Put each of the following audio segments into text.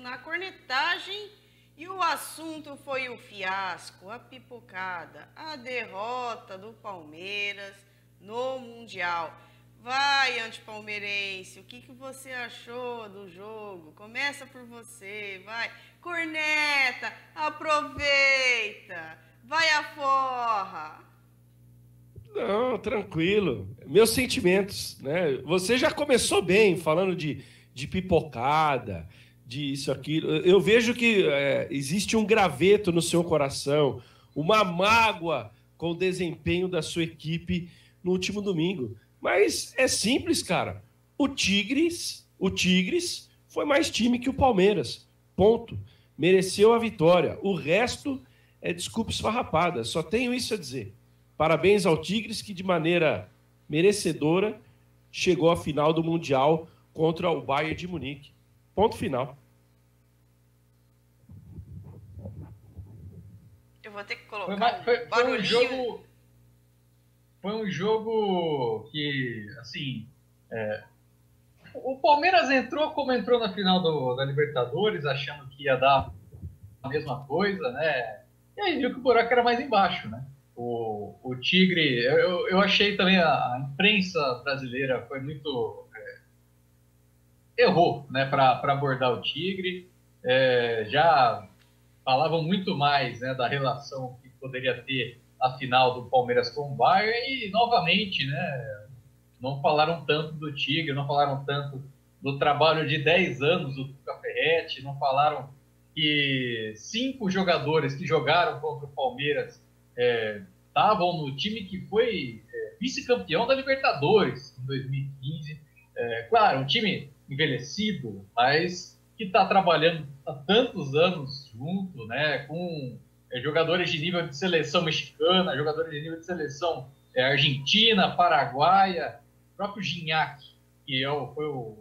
na cornetagem e o assunto foi o fiasco, a pipocada, a derrota do Palmeiras no Mundial. Vai, antipalmeirense, o que você achou do jogo? Começa por você, vai. Corneta, aproveita, vai a forra. Não, tranquilo. Meus sentimentos, né? Você já começou bem falando de pipocada, de isso, aquilo. Eu vejo que existe um graveto no seu coração, uma mágoa com o desempenho da sua equipe no último domingo. Mas é simples, cara. O Tigres foi mais time que o Palmeiras. Ponto. Mereceu a vitória. O resto é desculpa esfarrapada. Só tenho isso a dizer. Parabéns ao Tigres, que de maneira merecedora chegou à final do Mundial contra o Bayern de Munique. Ponto final. Eu vou ter que colocar barulhinho. Foi um jogo que, assim, o Palmeiras entrou como entrou na final da Libertadores, achando que ia dar a mesma coisa, né? E aí viu que o buraco era mais embaixo, né? O Tigre, eu achei também a imprensa brasileira foi muito... errou, né, para abordar o Tigre. Já falavam muito mais, né, da relação que poderia ter a final do Palmeiras com o Bayern e, novamente, né, não falaram tanto do Tigre, não falaram tanto do trabalho de 10 anos do Tuca Ferretti, não falaram que 5 jogadores que jogaram contra o Palmeiras estavam no time que foi vice-campeão da Libertadores em 2015. Claro, um time envelhecido, mas que está trabalhando há tantos anos junto, né, com jogadores de nível de seleção mexicana, jogadores de nível de seleção argentina, paraguaia, o próprio Gignac, que foi o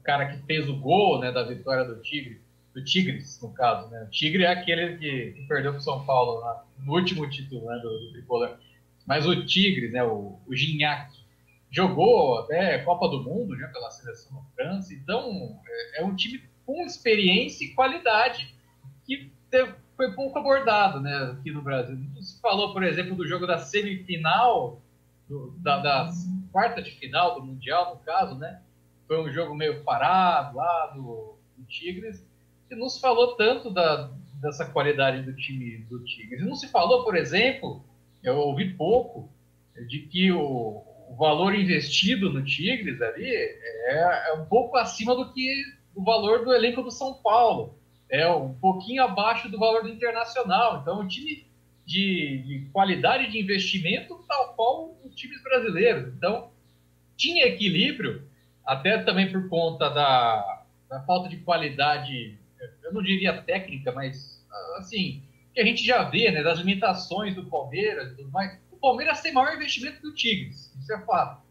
cara que fez o gol, né, da vitória do Tigres, no caso, né? O Tigre é aquele que perdeu para o São Paulo no último título, né, do Tricolor. Mas o Tigres, né, o Gignac, jogou até Copa do Mundo, né, pela seleção da França. Então, é um time com experiência e qualidade que foi pouco abordado, né, aqui no Brasil. Não se falou, por exemplo, do jogo da semifinal, da quarta de final do Mundial, no caso, né? Foi um jogo meio parado lá do Tigres. E não se falou tanto dessa qualidade do time do Tigres. E não se falou, por exemplo, eu ouvi pouco, de que o valor investido no Tigres ali é um pouco acima do que o valor do elenco do São Paulo. É um pouquinho abaixo do valor do Internacional. Então, um time de qualidade de investimento tal qual os times brasileiros. Então, tinha equilíbrio, até também por conta da falta de qualidade, eu não diria técnica, mas assim, que a gente já vê, né, das limitações do Palmeiras e tudo mais. O Palmeiras tem maior investimento que o Tigres, isso é fato.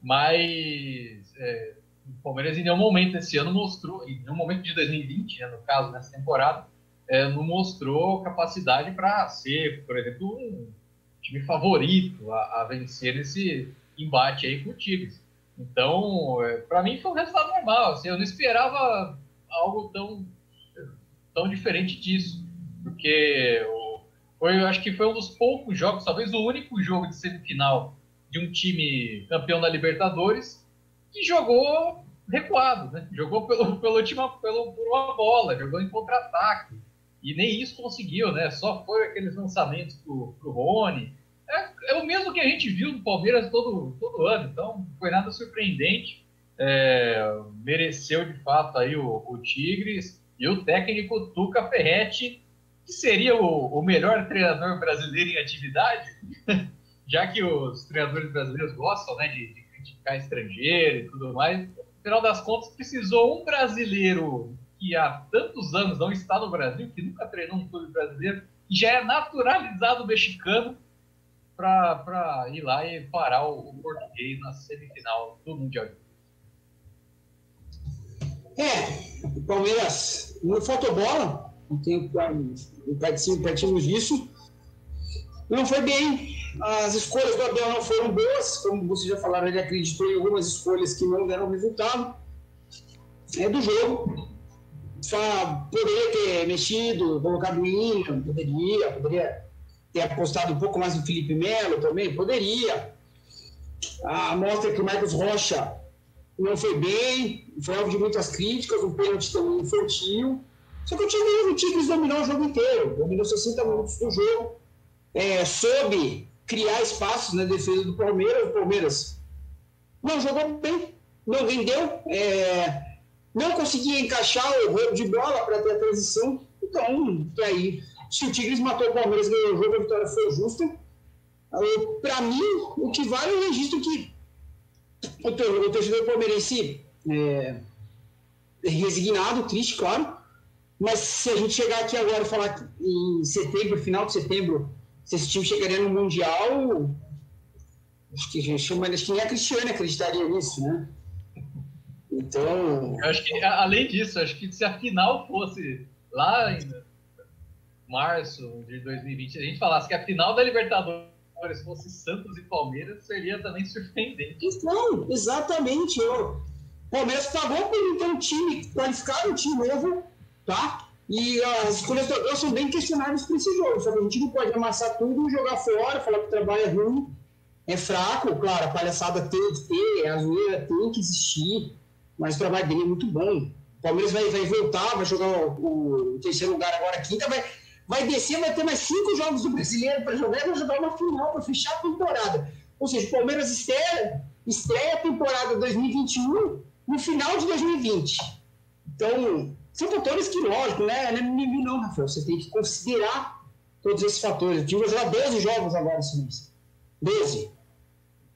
Mas o Palmeiras em nenhum momento esse ano mostrou, em nenhum momento de 2020, né, no caso, nessa temporada, não mostrou capacidade para ser, por exemplo, um time favorito a vencer nesse embate aí com o Tigres. Então, para mim foi um resultado normal. Assim, eu não esperava algo tão diferente disso, porque eu acho que foi um dos poucos jogos, talvez o único jogo de semifinal de um time campeão da Libertadores que jogou recuado, né? Jogou por uma bola, jogou em contra-ataque, e nem isso conseguiu, né? Só foi aqueles lançamentos pro Rony. É o mesmo que a gente viu no Palmeiras todo ano, então não foi nada surpreendente. Mereceu de fato aí o Tigres e o técnico Tuca Ferretti, que seria o melhor treinador brasileiro em atividade, já que os treinadores brasileiros gostam, né, de criticar estrangeiro e tudo mais. No final das contas, precisou um brasileiro que há tantos anos não está no Brasil, que nunca treinou um clube brasileiro, que já é naturalizado mexicano, para ir lá e parar o português na semifinal do Mundial. O Palmeiras não faltou bola, partimos disso. Não foi bem. As escolhas do Abel não foram boas, como vocês já falaram, ele acreditou em algumas escolhas que não deram resultado. do jogo. Poderia ter mexido, colocado o William, poderia ter apostado um pouco mais no Felipe Melo também, poderia. Mostra que o Marcos Rocha não foi bem, foi alvo de muitas críticas, um pênalti também infantil. Só que o Tigres dominou o jogo inteiro, dominou 60 minutos do jogo, soube criar espaços na defesa do Palmeiras. O Palmeiras não jogou bem, não rendeu, não conseguia encaixar o roubo de bola para ter a transição. Então, aí, se o Tigres matou o Palmeiras, ganhou o jogo, a vitória foi justa. Para mim, o que vale é o registro que o torcedor palmeirense resignado, triste, claro, mas se a gente chegar aqui agora e falar que em setembro, final de setembro, se esse time chegaria no Mundial, acho que nem a Cristiane acreditaria nisso, né? Então... Eu acho que, além disso, acho que se a final fosse lá em março de 2020, se a gente falasse que a final da Libertadores fosse Santos e Palmeiras, seria também surpreendente. Então, exatamente. O Palmeiras pagou por ter um time qualificado, um time novo, tá? E as escolhas são bem questionáveis para esse jogo. Só que a gente não pode amassar tudo, jogar fora, falar que o trabalho é ruim, é fraco. Claro, a palhaçada tem que ter, a zoeira tem que existir, mas o trabalho dele é muito bom. O Palmeiras vai voltar, vai jogar o terceiro lugar agora, quinta, vai descer, vai ter mais 5 jogos do Brasileiro para jogar e vai jogar uma final para fechar a temporada. Ou seja, o Palmeiras estreia a temporada 2021 no final de 2020. Então, são fatores que, lógico, né? Não é mimimi não, Rafael. Você tem que considerar todos esses fatores. O time vai jogar 12 jogos agora esse mês. 12.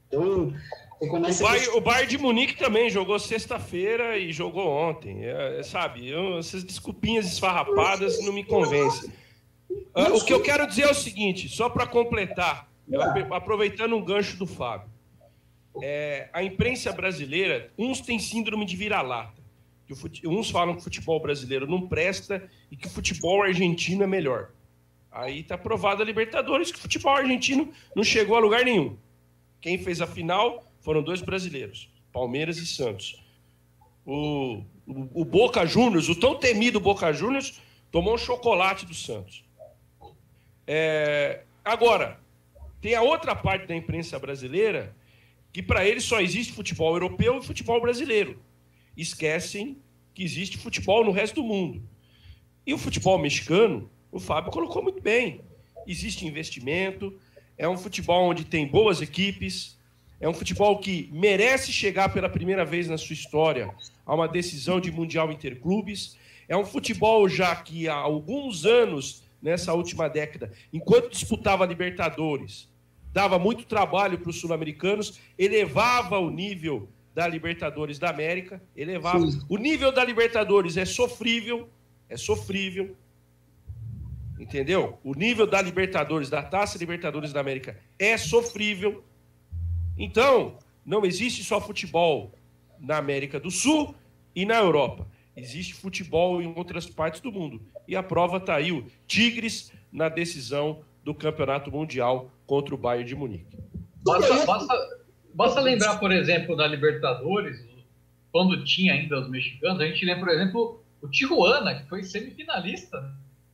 Então, o Bayern de Munique também jogou sexta-feira e jogou ontem. Sabe, essas desculpinhas esfarrapadas não me convencem. O que eu quero dizer é o seguinte, só para completar, aproveitando um gancho do Fábio. A imprensa brasileira, uns têm síndrome de vira-lata. Uns falam que o futebol brasileiro não presta e que o futebol argentino é melhor. Aí está provado a Libertadores que o futebol argentino não chegou a lugar nenhum. Quem fez a final foram 2 brasileiros, Palmeiras e Santos. O Boca Juniors, o tão temido Boca Juniors, tomou um chocolate do Santos. Agora, tem a outra parte da imprensa brasileira que para eles só existe futebol europeu e futebol brasileiro. Esquecem que existe futebol no resto do mundo. E o futebol mexicano, o Fábio colocou muito bem. Existe investimento, é um futebol onde tem boas equipes, é um futebol que merece chegar pela primeira vez na sua história a uma decisão de Mundial Interclubes. É um futebol já que há alguns anos, nessa última década, enquanto disputava a Libertadores, dava muito trabalho para os sul-americanos, elevava o nível da Libertadores da América, elevava. Sim. O nível da Libertadores é sofrível, entendeu? O nível da Libertadores, da Taça Libertadores da América é sofrível. Então, não existe só futebol na América do Sul e na Europa. Existe futebol em outras partes do mundo. E a prova está aí, o Tigres na decisão do Campeonato Mundial contra o Bayern de Munique. Basta lembrar, por exemplo, da Libertadores, quando tinha ainda os mexicanos, a gente lembra, por exemplo, o Tijuana, que foi semifinalista,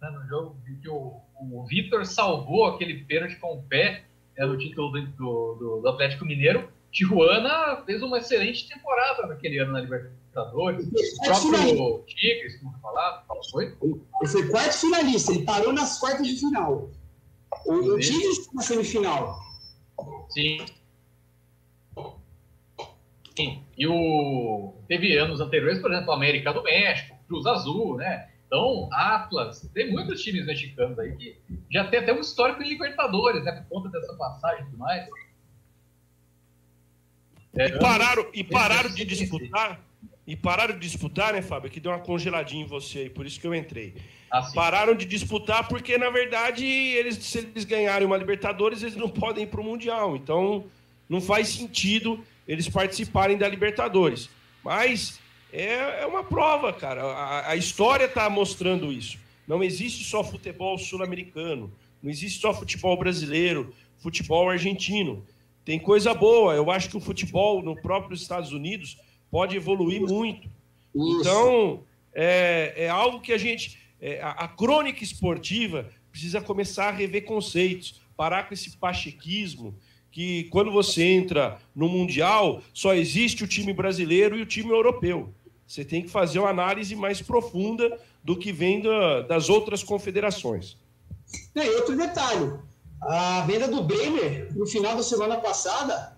né, no jogo em que o Vitor salvou aquele pênalti com o pé, no título do Atlético Mineiro. Tijuana fez uma excelente temporada naquele ano na Libertadores. O próprio Tigres, como falar, foi? Ele foi quarto finalista, ele parou nas quartas de final. O Tigres na semifinal. Sim. Sim. E teve anos anteriores, por exemplo, América do México, Cruz Azul, né? Então, Atlas, tem muitos times mexicanos aí que já tem até um histórico em Libertadores, né? Por conta dessa passagem e tudo mais. E pararam de disputar, né, Fábio? Que deu uma congeladinha em você aí, por isso que eu entrei. Pararam de disputar porque, na verdade, se eles ganharem uma Libertadores, eles não podem ir para o Mundial. Então, não faz sentido eles participarem da Libertadores. Mas é uma prova, cara. A história está mostrando isso. Não existe só futebol sul-americano, não existe só futebol brasileiro, futebol argentino. Tem coisa boa. Eu acho que o futebol no próprio Estados Unidos pode evoluir muito. Isso. Então, é algo que a gente... a crônica esportiva precisa começar a rever conceitos, parar com esse pachequismo, que quando você entra no Mundial, só existe o time brasileiro e o time europeu. Você tem que fazer uma análise mais profunda do que vem das outras confederações. E outro detalhe, a venda do Bremer, no final da semana passada,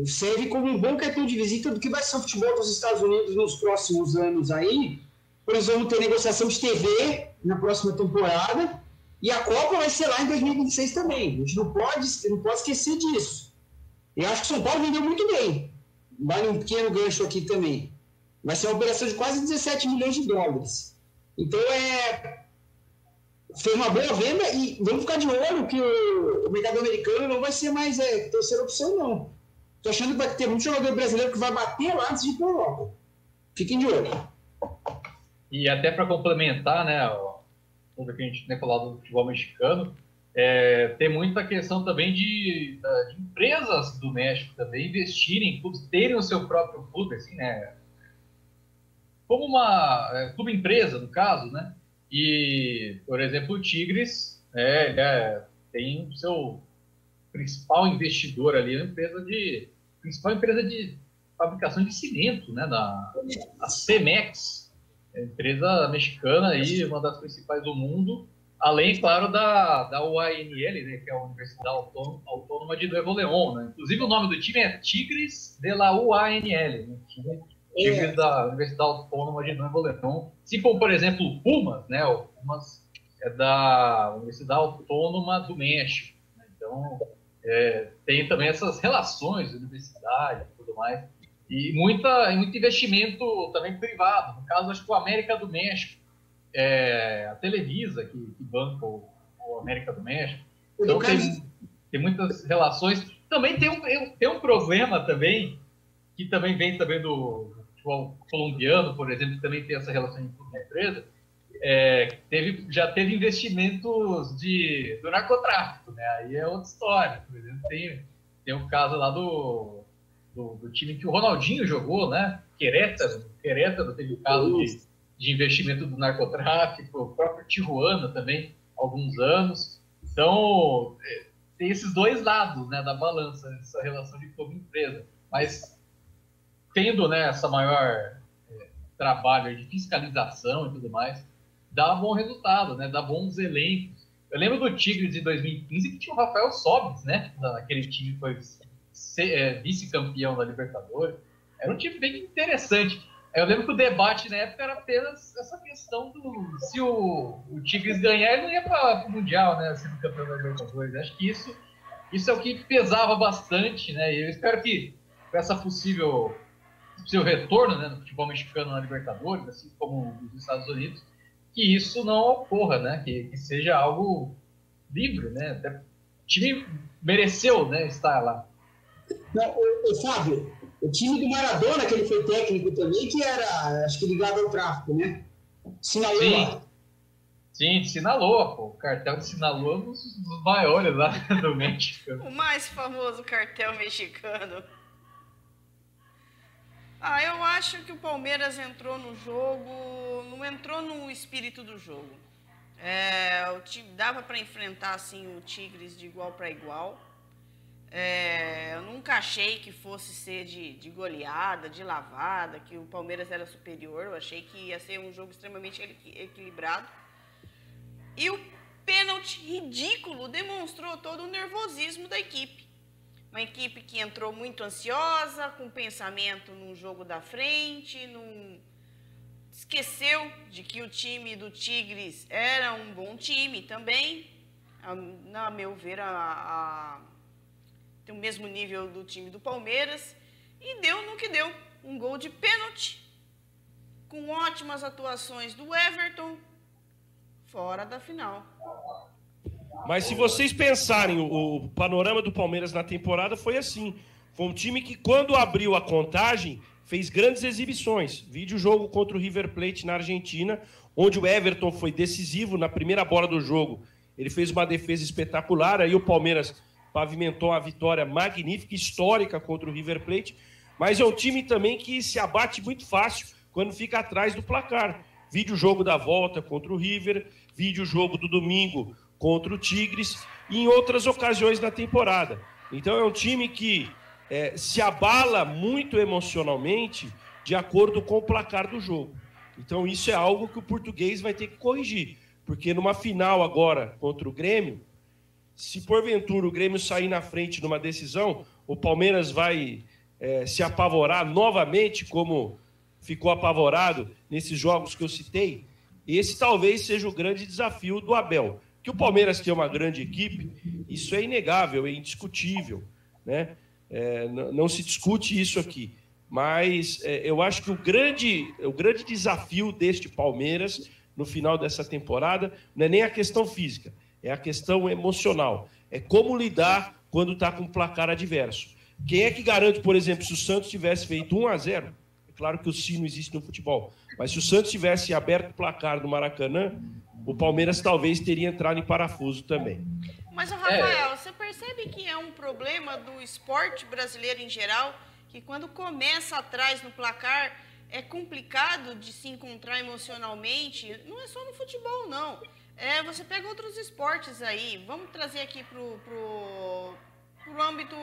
serve como um bom cartão de visita do que vai ser o futebol dos Estados Unidos nos próximos anos aí. Por exemplo, vamos ter negociação de TV na próxima temporada, e a Copa vai ser lá em 2026 também. A gente não pode esquecer disso. Eu acho que o São Paulo vendeu muito bem. Vale um pequeno gancho aqui também. Vai ser uma operação de quase 17 milhões de dólares. Então, foi uma boa venda e vamos ficar de olho que o mercado americano não vai ser mais terceira opção, não. Estou achando que vai ter muito jogador brasileiro que vai bater lá antes de ir para a Europa. Fiquem de olho. E até para complementar, né, tudo que a gente tem falado do futebol mexicano, tem muita questão também de empresas do México também investirem em clubes, terem o seu próprio clube, assim, né, como uma clube empresa, no caso, né, e, por exemplo, o Tigres tem o seu principal investidor ali, principal empresa de fabricação de cimento, né, a Cemex, empresa mexicana aí, uma das principais do mundo, além, claro, da UANL, né, que é a Universidade Autônoma de Nuevo León, né? Inclusive o nome do time é Tigres de la UANL, né? Tigres da Universidade Autônoma de Nuevo León. Se for, por exemplo, o Pumas, né, o Pumas é da Universidade Autônoma do México, né? Então, tem também essas relações de universidade e tudo mais. E muito investimento também privado. No caso, acho que o América do México, a Televisa, que banca o América do México. Então, tem muitas relações. Também tem um problema também, que também vem também do futebol colombiano, por exemplo, que também tem essa relação com a empresa. Já teve investimentos do narcotráfico, né? Aí é outra história. Por exemplo, tem um caso lá do time que o Ronaldinho jogou, né? Querétaro teve o caso de investimento do narcotráfico, o próprio Tijuana também, há alguns anos. Então, tem esses dois lados, né, da balança, essa relação de clube-empresa. Mas, tendo, né, essa maior trabalho de fiscalização e tudo mais, dá bom resultado, né, dá bons elencos. Eu lembro do Tigres de 2015 que tinha o Rafael Sobis, né, naquele time que foi vice-campeão da Libertadores. Era um time bem interessante. Eu lembro que o debate na época era apenas essa questão se o Tigres ganhar, ele não ia para o Mundial, né, sendo campeão da Libertadores. Acho que isso é o que pesava bastante, né, e eu espero que com essa possível retorno, né, no futebol mexicano na Libertadores, assim como nos Estados Unidos, que isso não ocorra, né, que seja algo livre, né, até o time mereceu, né, estar lá. Não, Fábio, o time do Maradona, que ele foi técnico também, que era, acho que ligado ao tráfico, né? Sinaloa. Sim, Sinaloa, pô. O cartel de Sinaloa é um dos maiores lá do México. O mais famoso cartel mexicano. Eu acho que o Palmeiras entrou no jogo, não entrou no espírito do jogo. O time dava para enfrentar assim, o Tigres de igual para igual. Eu nunca achei que fosse ser de goleada, de lavada, que o Palmeiras era superior. Eu achei que ia ser um jogo extremamente equilibrado. E o pênalti ridículo demonstrou todo o nervosismo da equipe. Uma equipe que entrou muito ansiosa, com pensamento num jogo da frente, esqueceu de que o time do Tigres era um bom time também. A meu ver, tem o mesmo nível do time do Palmeiras, e deu no que deu, um gol de pênalti, com ótimas atuações do Everton, fora da final. Mas se vocês pensarem, o panorama do Palmeiras na temporada foi assim, foi um time que quando abriu a contagem, fez grandes exibições, vídeo jogo contra o River Plate na Argentina, onde o Everton foi decisivo na primeira bola do jogo, ele fez uma defesa espetacular, aí o Palmeiras pavimentou uma vitória magnífica, histórica contra o River Plate, mas é um time também que se abate muito fácil quando fica atrás do placar. Vide o jogo da volta contra o River, vide o jogo do domingo contra o Tigres e em outras ocasiões da temporada. Então é um time que se abala muito emocionalmente de acordo com o placar do jogo. Então isso é algo que o Português vai ter que corrigir, porque numa final agora contra o Grêmio, se porventura o Grêmio sair na frente numa decisão, o Palmeiras vai se apavorar novamente, como ficou apavorado nesses jogos que eu citei. Esse talvez seja o grande desafio do Abel. Que o Palmeiras tem uma grande equipe, isso é inegável, é indiscutível, né? Não se discute isso aqui. Mas eu acho que o grande desafio deste Palmeiras no final dessa temporada não é nem a questão física, é a questão emocional. É como lidar quando está com um placar adverso. Quem é que garante, por exemplo, se o Santos tivesse feito 1-0, é claro que o sino existe no futebol, mas se o Santos tivesse aberto o placar no Maracanã, o Palmeiras talvez teria entrado em parafuso também. Mas, Rafael, você percebe que é um problema do esporte brasileiro em geral, que quando começa atrás no placar é complicado de se encontrar emocionalmente? Não é só no futebol, não. Você pega outros esportes aí, vamos trazer aqui pro âmbito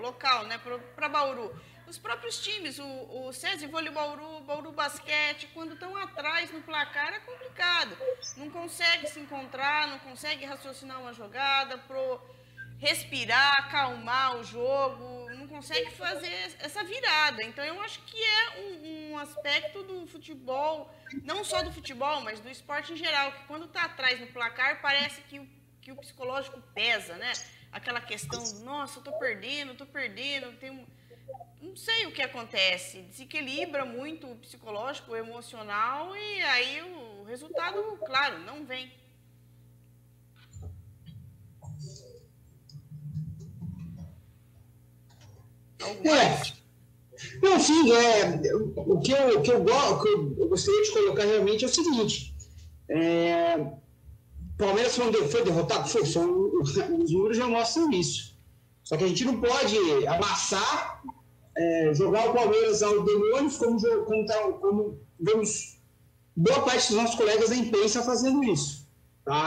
local, né, para Bauru. Os próprios times, o SESI Vôlei Bauru, Bauru Basquete, quando estão atrás no placar é complicado. Não consegue se encontrar, não consegue raciocinar uma jogada, respirar, acalmar o jogo, não consegue fazer essa virada. Então eu acho que é um aspecto do futebol, não só do futebol, mas do esporte em geral, que quando está atrás no placar parece que o psicológico pesa, né? Aquela questão, nossa, eu tô perdendo, não sei o que acontece, desequilibra muito o psicológico, o emocional, e aí o resultado, claro, não vem. Não, sim, o que eu gostaria de colocar realmente é o seguinte: Palmeiras foi derrotado? Foi, os números já mostram isso. Só que a gente não pode amassar, jogar o Palmeiras ao demônio, como vemos boa parte dos nossos colegas da imprensa fazendo isso. Tá?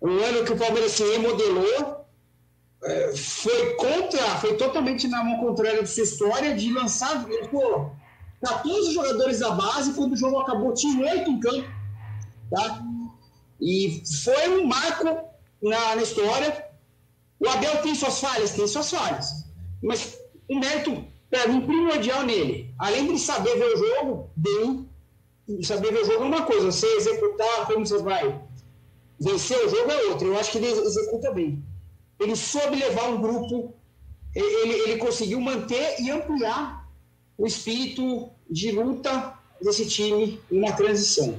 Um ano que o Palmeiras se remodelou, foi totalmente na mão contrária de sua história, de lançar 14 jogadores da base, quando o jogo acabou, tinha 8 em campo. Tá? E foi um marco na história. O Abel tem suas falhas, mas o mérito, para mim, primordial nele, além de saber ver o jogo bem, saber ver o jogo é uma coisa, você executar como você vai vencer o jogo é outra. Eu acho que ele executa bem. Ele soube levar um grupo, ele conseguiu manter e ampliar o espírito de luta desse time em uma transição.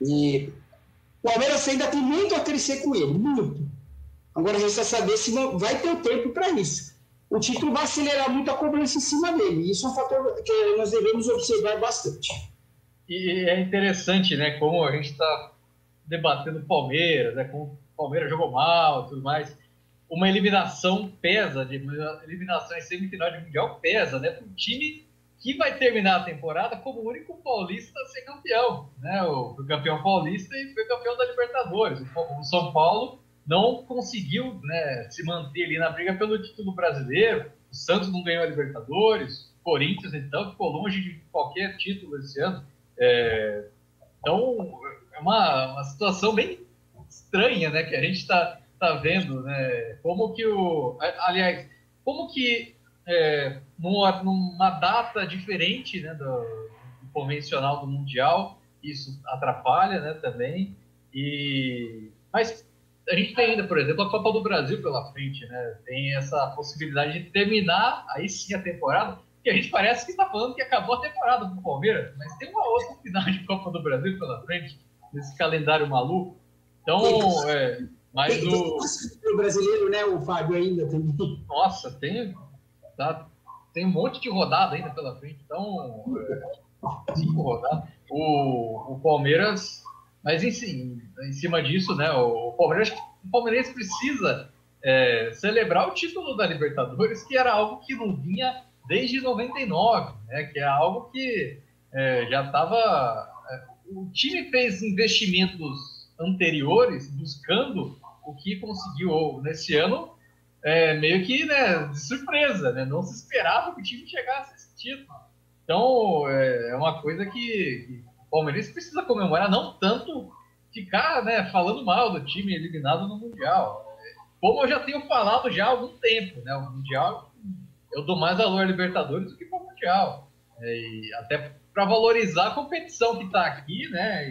E o Palmeiras ainda tem muito a crescer com ele, muito. Agora a gente precisa saber se não vai ter o tempo para isso. O título vai acelerar muito a cobrança em cima dele. Isso é um fator que nós devemos observar bastante. E é interessante, né, como a gente está debatendo o Palmeiras, né, como o Palmeiras jogou mal e tudo mais. Uma eliminação pesa, eliminação em semifinal de Mundial pesa, né, para um time que vai terminar a temporada como o único paulista a ser campeão, né, o campeão paulista e foi campeão da Libertadores. O São Paulo não conseguiu, né, se manter ali na briga pelo título brasileiro, o Santos não ganhou a Libertadores, o Corinthians, então, ficou longe de qualquer título esse ano. Então, é uma situação bem estranha, né, que a gente está vendo, né, como que numa data diferente, né, do convencional do Mundial, isso atrapalha, né, também, mas a gente tem ainda, por exemplo, a Copa do Brasil pela frente, né, tem essa possibilidade de terminar aí sim a temporada, que a gente parece que está falando que acabou a temporada com o Palmeiras, mas tem uma outra final de Copa do Brasil pela frente, nesse calendário maluco. Então, mas o brasileiro, né, o Fábio ainda também. Nossa, tem um monte de rodada ainda pela frente, então 5 rodadas. O Palmeiras, mas enfim, em cima disso, né, o Palmeirense precisa celebrar o título da Libertadores, que era algo que não vinha desde 99, né, que é algo que já estava... O time fez investimentos anteriores buscando o que conseguiu nesse ano, meio que, né, de surpresa, né? Não se esperava que o time chegasse a esse título. Então, é uma coisa que o Palmeiras precisa comemorar, não tanto ficar, né, falando mal do time eliminado no Mundial. Como eu já tenho falado já há algum tempo, né? O Mundial, eu dou mais valor a Libertadores do que para o Mundial. E até para valorizar a competição que está aqui, né?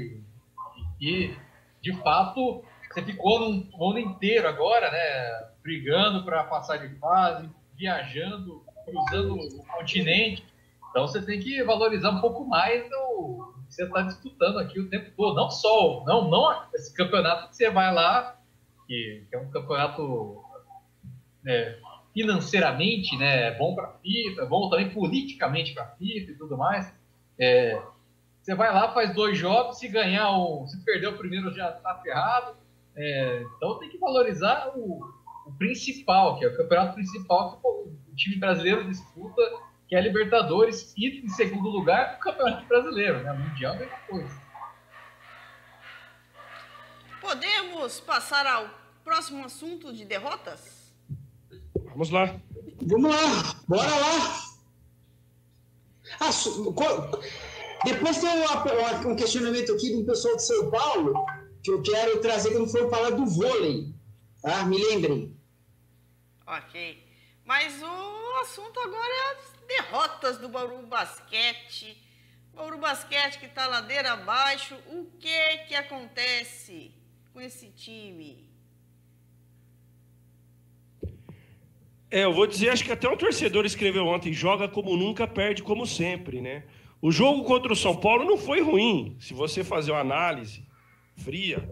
E, de fato, você ficou um ano inteiro agora, né? Brigando para passar de fase, viajando, cruzando o continente. Então você tem que valorizar um pouco mais o que você está disputando aqui o tempo todo. Não só, não esse campeonato que você vai lá, que é um campeonato financeiramente, né, bom para a FIFA, é bom também politicamente para a FIFA e tudo mais. Você vai lá, faz 2 jogos, se ganhar se perder o primeiro já está ferrado. Então tem que valorizar o principal, que é o campeonato principal que o time brasileiro disputa, que é a Libertadores, e em segundo lugar o Campeonato Brasileiro, né? O Mundial é a mesma coisa. Podemos passar ao próximo assunto de derrotas? Vamos lá. Vamos lá, bora lá. Depois tem um questionamento aqui do pessoal de São Paulo, que eu quero trazer quando for falar do vôlei. Tá? Me lembrem. Ok. Mas o assunto agora é as derrotas do Bauru Basquete. Bauru Basquete que está ladeira abaixo. O que acontece com esse time? Eu vou dizer, acho que até um torcedor escreveu ontem, joga como nunca, perde como sempre, né? O jogo contra o São Paulo não foi ruim. Se você fazer uma análise fria,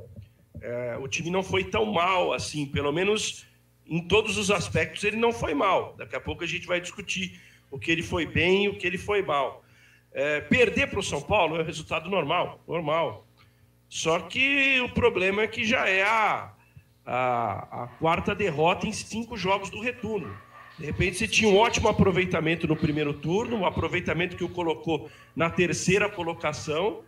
o time não foi tão mal assim, pelo menos em todos os aspectos ele não foi mal. Daqui a pouco a gente vai discutir o que ele foi bem e o que ele foi mal. Perder para o São Paulo é resultado normal. Só que o problema é que já é a quarta derrota em 5 jogos do retorno. De repente você tinha um ótimo aproveitamento no primeiro turno, um aproveitamento que o colocou na terceira colocação,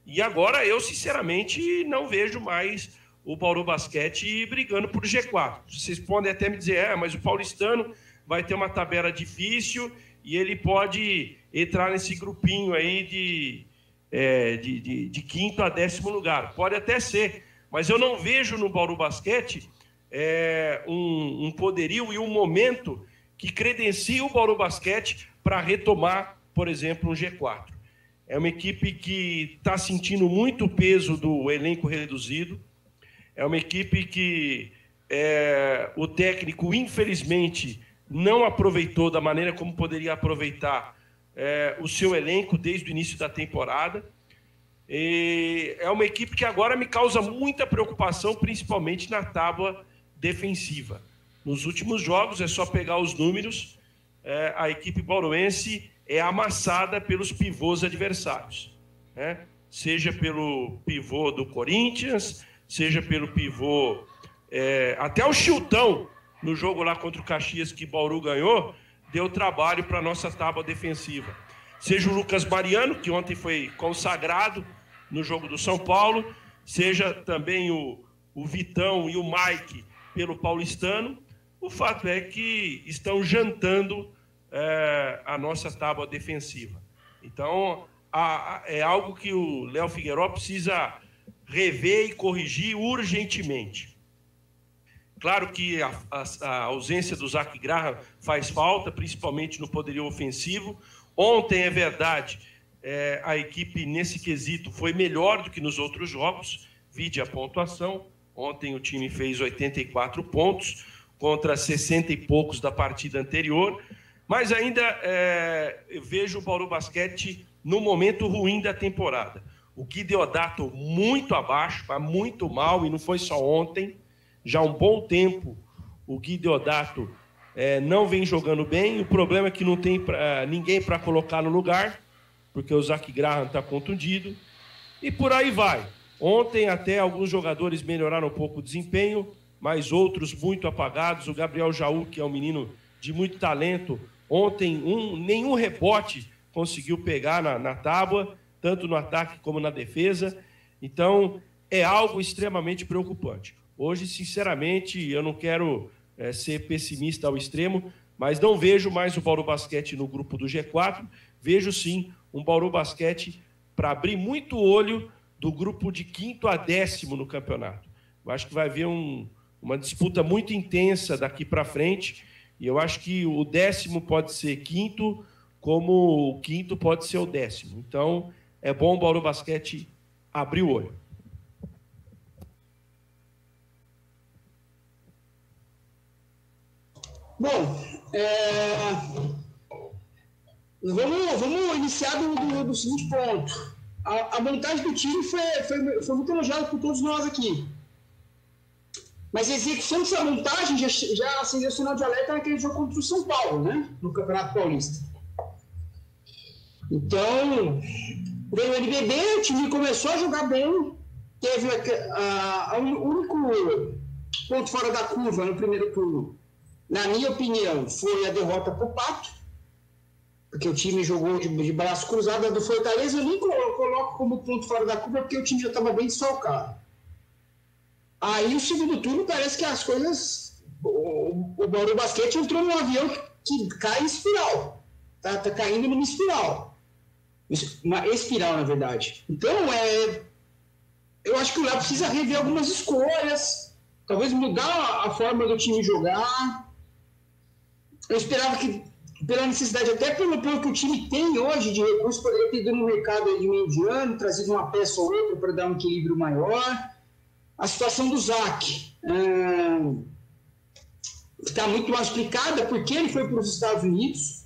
e agora eu, sinceramente, não vejo mais o Bauru Basquete brigando por G4. Vocês podem até me dizer, mas o paulistano vai ter uma tabela difícil e ele pode entrar nesse grupinho aí de 5º a 10º lugar. Pode até ser, mas eu não vejo no Bauru Basquete um poderio e um momento que credencia o Bauru Basquete para retomar, por exemplo, um G4. É uma equipe que está sentindo muito o peso do elenco reduzido. É uma equipe que o técnico, infelizmente, não aproveitou da maneira como poderia aproveitar o seu elenco desde o início da temporada. E é uma equipe que agora me causa muita preocupação, principalmente na tábua defensiva. Nos últimos jogos, é só pegar os números, a equipe bauruense é amassada pelos pivôs adversários, né? Seja pelo pivô do Corinthians, seja pelo pivô... até o Chiltão, no jogo lá contra o Caxias, que Bauru ganhou, deu trabalho para a nossa tábua defensiva. Seja o Lucas Mariano, que ontem foi consagrado no jogo do São Paulo, seja também o Vitão e o Mike pelo paulistano. O fato é que estão jantando a nossa tábua defensiva. Então, é algo que o Léo Figueiró precisa rever e corrigir urgentemente. Claro que a ausência do Zac Graham faz falta, principalmente no poderio ofensivo. Ontem, é verdade, a equipe nesse quesito foi melhor do que nos outros jogos, vide a pontuação. Ontem o time fez 84 pontos contra 60 e poucos da partida anterior, mas ainda eu vejo o Bauru Basquete no momento ruim da temporada. O Gui Deodato muito abaixo, muito mal, e não foi só ontem, já há um bom tempo o Gui Deodato não vem jogando bem. O problema é que não tem ninguém para colocar no lugar, porque o Zac Graham está contundido, e por aí vai. Ontem até alguns jogadores melhoraram um pouco o desempenho, mas outros muito apagados. O Gabriel Jaú, que é um menino de muito talento, ontem nenhum rebote conseguiu pegar na tábua, tanto no ataque como na defesa. Então, é algo extremamente preocupante. Hoje, sinceramente, eu não quero ser pessimista ao extremo, mas não vejo mais o Bauru Basquete no grupo do G4. Vejo, sim, um Bauru Basquete para abrir muito olho do grupo de 5º a 10º no campeonato. Eu acho que vai haver uma disputa muito intensa daqui para frente, e eu acho que o 10º pode ser 5º, como o 5º pode ser o 10º. Então, é bom o Bauru Basquete abrir o olho. Bom, vamos iniciar do seguinte ponto. A montagem do time foi muito elogiada por todos nós aqui. Mas a execução dessa montagem já acendeu o sinal de alerta naquele jogo contra o São Paulo, né? No Campeonato Paulista. Então, veio o NBB, o time começou a jogar bem, teve o único ponto fora da curva no primeiro turno, na minha opinião, foi a derrota para o Pato, porque o time jogou de braço cruzado. A do Fortaleza eu nem coloco como ponto fora da curva, porque o time já estava bem desfalcado. Aí o segundo turno parece que as coisas... O Bauru Basquete entrou num avião que cai em espiral. Tá caindo numa espiral. Uma espiral, na verdade. Então, eu acho que o Léo precisa rever algumas escolhas, talvez mudar a forma do time jogar. Eu esperava que, pela necessidade, até pelo que o time tem hoje de recursos, poderia ter ido no mercado de meio de ano, trazido uma peça ou outra para dar um equilíbrio maior. A situação do Zac está muito mal explicada, porque ele foi para os Estados Unidos,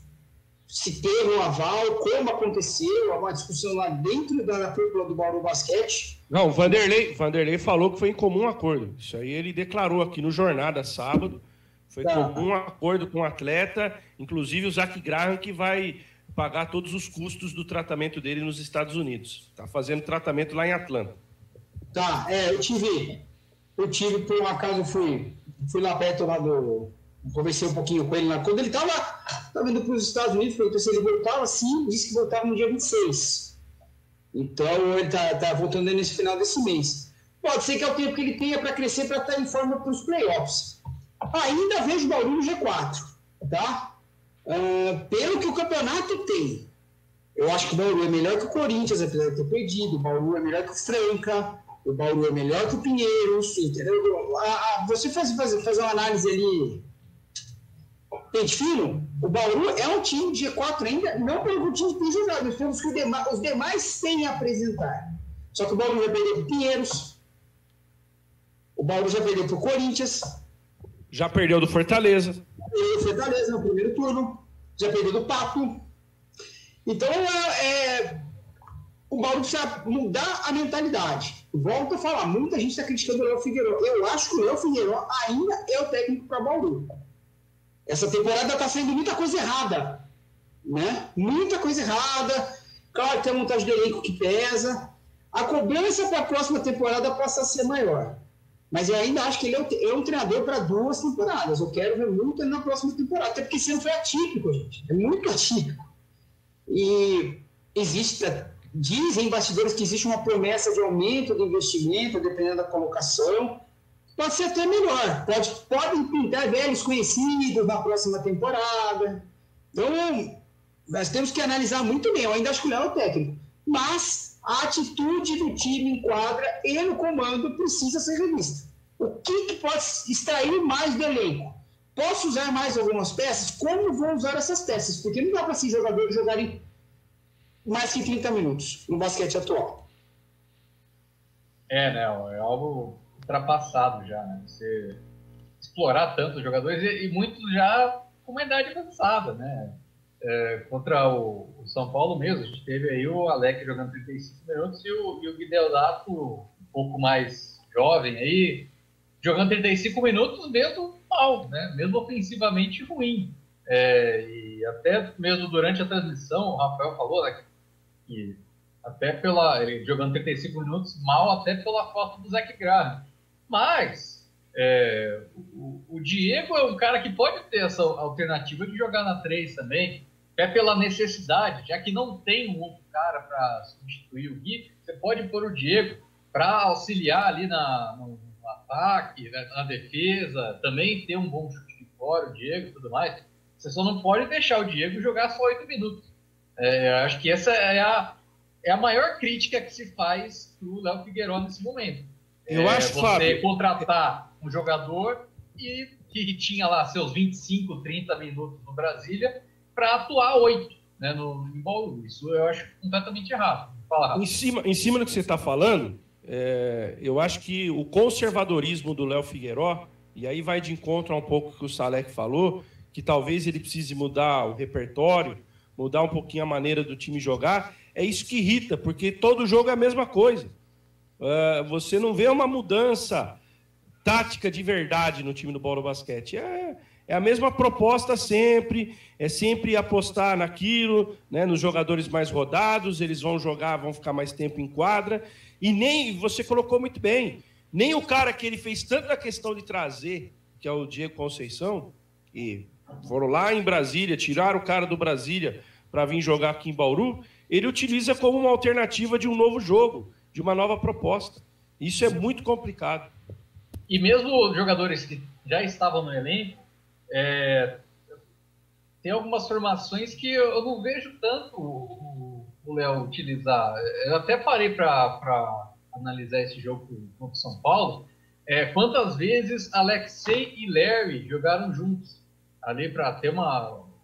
se teve um aval, como aconteceu, uma discussão lá dentro da cúpula do Bauru Basquete. Não, o Vanderlei falou que foi em comum acordo. Isso aí ele declarou aqui no Jornada sábado. Foi comum acordo com o atleta, inclusive o Zac Graham, que vai pagar todos os custos do tratamento dele nos Estados Unidos. Está fazendo tratamento lá em Atlanta. Tá, eu tive por um acaso, fui lá perto lá conversei um pouquinho com ele lá. Quando ele estava indo para os Estados Unidos, perguntou se ele voltava, sim, disse que voltava no dia 26. Então, ele tá voltando nesse final desse mês. Pode ser que é o tempo que ele tenha para crescer, para estar em forma para os playoffs. Ainda vejo o Bauru no G4, tá? Pelo que o campeonato tem, eu acho que o Bauru é melhor que o Corinthians, apesar de ter perdido. O Bauru é melhor que o Franca, o Bauru é melhor que o Pinheiros, entendeu? Você fazer uma análise ali, pente fino, o Bauru é um time de G4 ainda, não pelo que o time tem jogado, nós temos que os demais têm a apresentar. Só que o Bauru já perdeu para o Pinheiros, o Bauru já perdeu para o Corinthians, já perdeu do Fortaleza. Perdeu do Fortaleza no primeiro turno, já perdeu do Pato. Então, o Bauru precisa mudar a mentalidade. Volto a falar, muita gente está criticando o Léo Figueiredo. Eu acho que o Léo Figueiredo ainda é o técnico para Bauru. Essa temporada está saindo muita coisa errada, né? Muita coisa errada. Claro, tem a montagem do elenco que pesa. A cobrança para a próxima temporada passa a ser maior. Mas eu ainda acho que ele é um treinador para 2 temporadas. Eu quero ver muito ele na próxima temporada. Até porque esse ano foi atípico, gente. É muito atípico. E dizem bastidores que existe uma promessa de aumento do investimento, dependendo da colocação. Pode ser até melhor. Podem pintar velhos conhecidos na próxima temporada. Então, nós temos que analisar muito bem. Eu ainda acho que o Léo é o técnico. Mas a atitude do time em quadra e no comando precisa ser revista. O que pode extrair mais do elenco? Posso usar mais algumas peças? Como vou usar essas peças? Porque não dá para esses jogadores jogarem mais que 30 minutos no basquete atual. Né? É algo ultrapassado já, né? Você explorar tanto os jogadores e muitos já com uma idade avançada, né? Contra o São Paulo mesmo, a gente teve aí o Alec jogando 35 minutos e o Guideodato um pouco mais jovem aí, jogando 35 minutos mesmo mal, né? Mesmo ofensivamente ruim. E até mesmo durante a transmissão, o Rafael falou, né, que até ele jogando 35 minutos mal, até pela falta do Zac Graham. Mas o Diego é um cara que pode ter essa alternativa de jogar na 3 também. até pela necessidade, já que não tem um outro cara para substituir o Gui, você pode pôr o Diego para auxiliar ali no ataque, na defesa, também ter um bom chute de fora, o Diego e tudo mais. Você só não pode deixar o Diego jogar só 8 minutos. Acho que essa é a maior crítica que se faz para o Léo Figueroa nesse momento. Eu acho, você Fábio, contratar um jogador que tinha lá seus 25, 30 minutos no Brasília para atuar 8, né, em Bauru. Isso eu acho completamente errado. Fala, em cima do que você está falando, eu acho que o conservadorismo do Léo Figueroa, e aí vai de encontro a um pouco que o Salek falou, que talvez ele precise mudar o repertório, mudar um pouquinho a maneira do time jogar, é isso que irrita, porque todo jogo é a mesma coisa. Você não vê uma mudança tática de verdade no time do Bauru Basquete. É a mesma proposta sempre, é sempre apostar naquilo, né, nos jogadores mais rodados, eles vão jogar, vão ficar mais tempo em quadra, e nem, você colocou muito bem, nem o cara que ele fez tanto a questão de trazer, que é o Diego Conceição, e foram lá em Brasília, tiraram o cara do Brasília para vir jogar aqui em Bauru, ele utiliza como uma alternativa de um novo jogo, de uma nova proposta. Isso é muito complicado. E mesmo jogadores que já estavam no elenco, tem algumas formações que eu não vejo tanto o Léo utilizar. Eu até parei para analisar esse jogo contra o São Paulo. Quantas vezes Alexei e Larry jogaram juntos ali para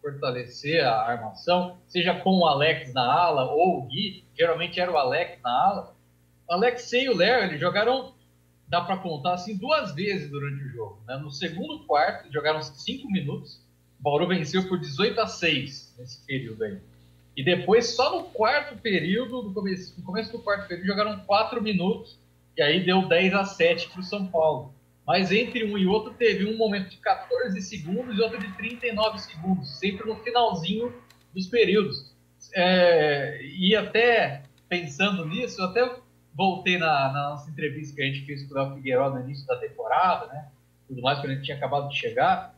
fortalecer a armação, seja com o Alex na ala ou o Gui, geralmente era o Alex na ala. O Alexei e o Larry, eles jogaram, dá para contar assim, 2 vezes durante o jogo, né? No segundo quarto, jogaram 5 minutos, o Bauru venceu por 18-6 nesse período aí. E depois, só no quarto período, no começo do quarto período, jogaram 4 minutos, e aí deu 10-7 para o São Paulo. Mas entre um e outro teve um momento de 14 segundos e outro de 39 segundos, sempre no finalzinho dos períodos. E até pensando nisso, eu até voltei na nossa entrevista que a gente fez com o Léo Figueroa no início da temporada, né? Tudo mais, quando a gente tinha acabado de chegar.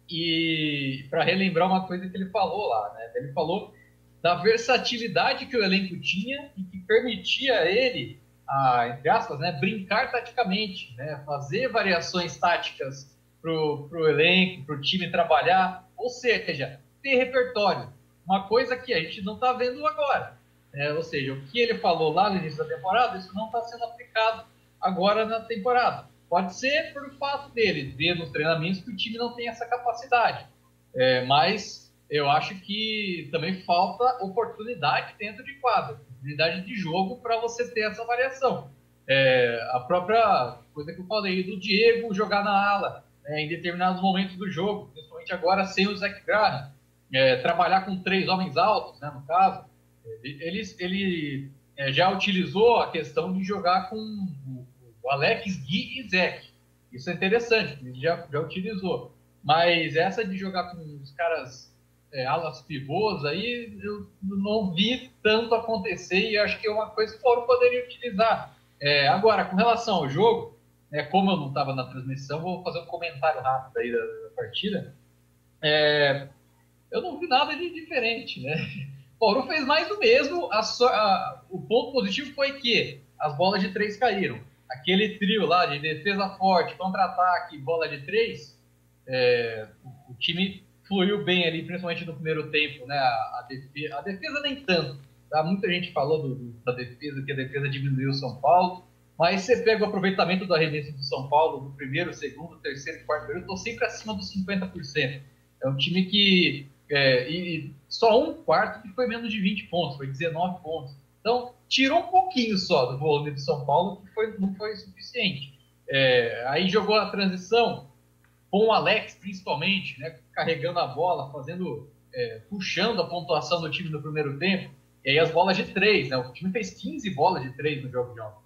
E para relembrar uma coisa que ele falou lá, né? Ele falou da versatilidade que o elenco tinha e que permitia a ele, entre aspas, né, brincar taticamente, né? Fazer variações táticas pro elenco, pro time trabalhar, ou seja, ter repertório. Uma coisa que a gente não está vendo agora. Ou seja, o que ele falou lá no início da temporada, isso não está sendo aplicado agora na temporada. Pode ser por fato dele ver nos treinamentos que o time não tem essa capacidade. Mas eu acho que também falta oportunidade dentro de quadra, oportunidade de jogo para você ter essa variação. A própria coisa que eu falei do Diego jogar na ala em determinados momentos do jogo, principalmente agora sem o Zach Graham, trabalhar com 3 homens altos, né, no caso. Ele já utilizou a questão de jogar com o Alex, Gui e Zach. Isso é interessante, ele já utilizou. Mas essa de jogar com os caras alas pivôs, aí eu não vi tanto acontecer e acho que é uma coisa que o Bauru poderia utilizar. Agora, com relação ao jogo, como eu não estava na transmissão, vou fazer um comentário rápido aí da partida. Eu não vi nada de diferente, né? O Bauru fez mais do mesmo. O ponto positivo foi que as bolas de 3 caíram. Aquele trio lá de defesa forte, contra-ataque, bola de 3, o time fluiu bem ali, principalmente no primeiro tempo, né? A defesa nem tanto. Tá? Muita gente falou da defesa, que a defesa diminuiu o São Paulo, mas você pega o aproveitamento do arremesso do São Paulo no primeiro, segundo, terceiro e quarto período, estou sempre acima dos 50%. É um time que... e só um quarto que foi menos de 20 pontos, foi 19 pontos. Então, tirou um pouquinho só do volume do São Paulo, que não foi suficiente. Aí jogou a transição com o Alex, principalmente, né, carregando a bola, puxando a pontuação do time no primeiro tempo. E aí as bolas de 3, né? O time fez 15 bolas de 3 no jogo de ontem.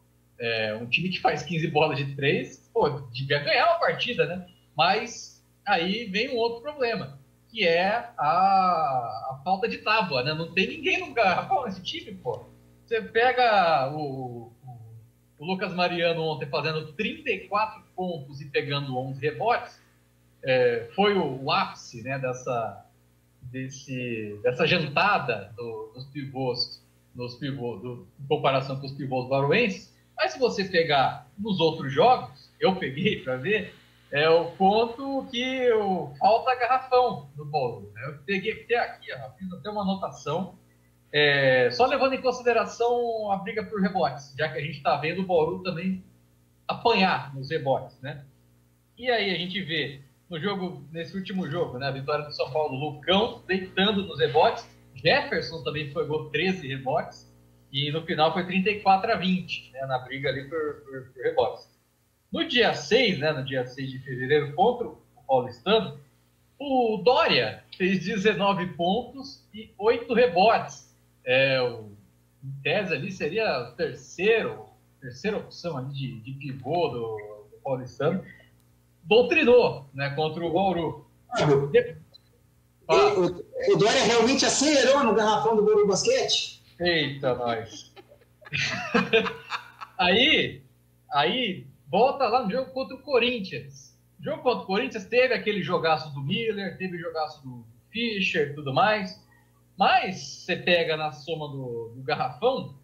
Um time que faz 15 bolas de 3, devia ganhar uma partida, né? Mas aí vem um outro problema, que é a falta de tábua, né? Não tem ninguém no garrafão nesse time, pô. Você pega o Lucas Mariano ontem fazendo 34 pontos e pegando 11 rebotes, foi o ápice, né, dessa jantada dos pivôs, em comparação com os pivôs bauruenses. Mas se você pegar nos outros jogos, eu peguei para ver, o ponto que falta garrafão no Bauru. Eu peguei aqui, fiz até uma anotação, só levando em consideração a briga por rebotes, já que a gente está vendo o Bauru também apanhar nos rebotes, né? E aí a gente vê nesse último jogo, né, a vitória do São Paulo, Lucão deitando nos rebotes, Jefferson também pegou 13 rebotes, e no final foi 34-20, né, na briga ali por rebotes. No dia 6, né, no dia 6 de fevereiro, contra o Paulistano, o Dória fez 19 pontos e 8 rebotes. Em tese ali seria a terceira opção ali de pivô do Paulistano. Doutrinou, né, contra o Bauru. O Dória realmente acelerou no garrafão do Bauru Basquete? Eita, nós. Aí volta lá no jogo contra o Corinthians. O jogo contra o Corinthians teve aquele jogaço do Miller, teve o jogaço do Fischer e tudo mais. Mas você pega na soma do garrafão,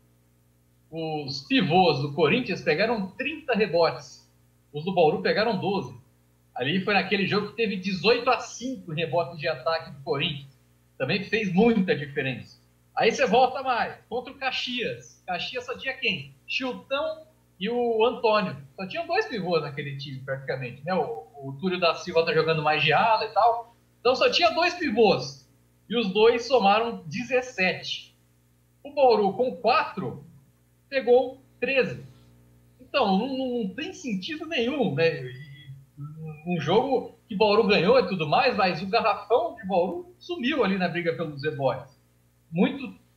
os pivôs do Corinthians pegaram 30 rebotes. Os do Bauru pegaram 12. Ali foi naquele jogo que teve 18-5 em rebotes de ataque do Corinthians. Também fez muita diferença. Aí você volta mais. Contra o Caxias. Caxias só tinha quem? Chiltão e o Antônio. Só tinham 2 pivôs naquele time, praticamente. Né? O Túlio da Silva tá jogando mais de ala e tal. Então só tinha 2 pivôs. E os 2 somaram 17. O Bauru, com 4, pegou 13. Então, não tem sentido nenhum, né? Um jogo que Bauru ganhou e tudo mais, mas o garrafão de Bauru sumiu ali na briga pelos rebotes.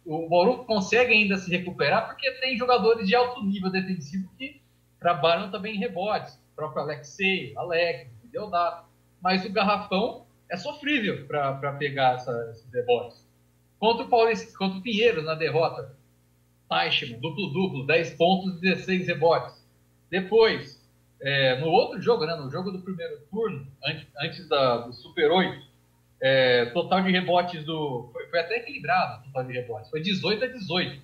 O Bauru consegue ainda se recuperar porque tem jogadores de alto nível defensivo que trabalham também em rebotes. O próprio Alexei, Alex, Deodato. Mas o garrafão é sofrível para pegar esses rebotes. Contra o Pinheiros na derrota, Teichmann, duplo-duplo, 10 pontos e 16 rebotes. Depois, no outro jogo, né, no jogo do primeiro turno, antes do Super 8, total de rebotes foi até equilibrado o total de rebotes, foi 18-18.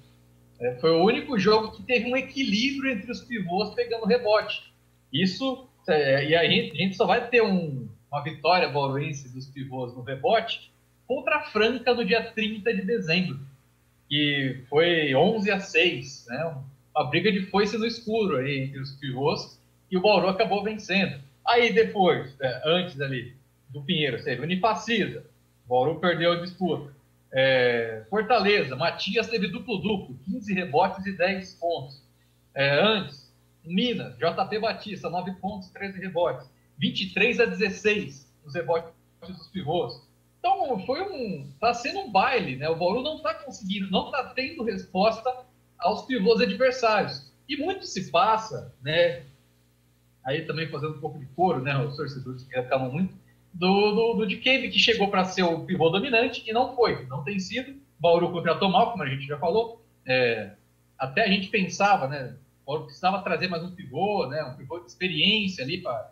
Foi o único jogo que teve um equilíbrio entre os pivôs pegando rebote. Isso, e a gente só vai ter uma vitória bauruense dos pivôs no rebote contra a Franca no dia 30 de dezembro, que foi 11-6, né? Uma briga de foice no escuro aí entre os pivôs, e o Bauru acabou vencendo. Aí depois, antes ali do Pinheiro, teve Unifacisa, o Bauru perdeu a disputa. Fortaleza, Matias teve duplo-duplo, 15 rebotes e 10 pontos. Antes, Minas, JP Batista, 9 pontos, 13 rebotes. 23-16 nos rebotes dos pivôs. Então, tá sendo um baile, né? O Bauru não está conseguindo, não está tendo resposta aos pivôs adversários. E muito se passa, né? Aí também fazendo um pouco de coro, né? Os torcedores que reclamam muito, do Dikembe, que chegou para ser o pivô dominante e não foi, não tem sido. O Bauru contratou mal, como a gente já falou. Até a gente pensava, né? O Bauru precisava trazer mais um pivô, né? Um pivô de experiência ali para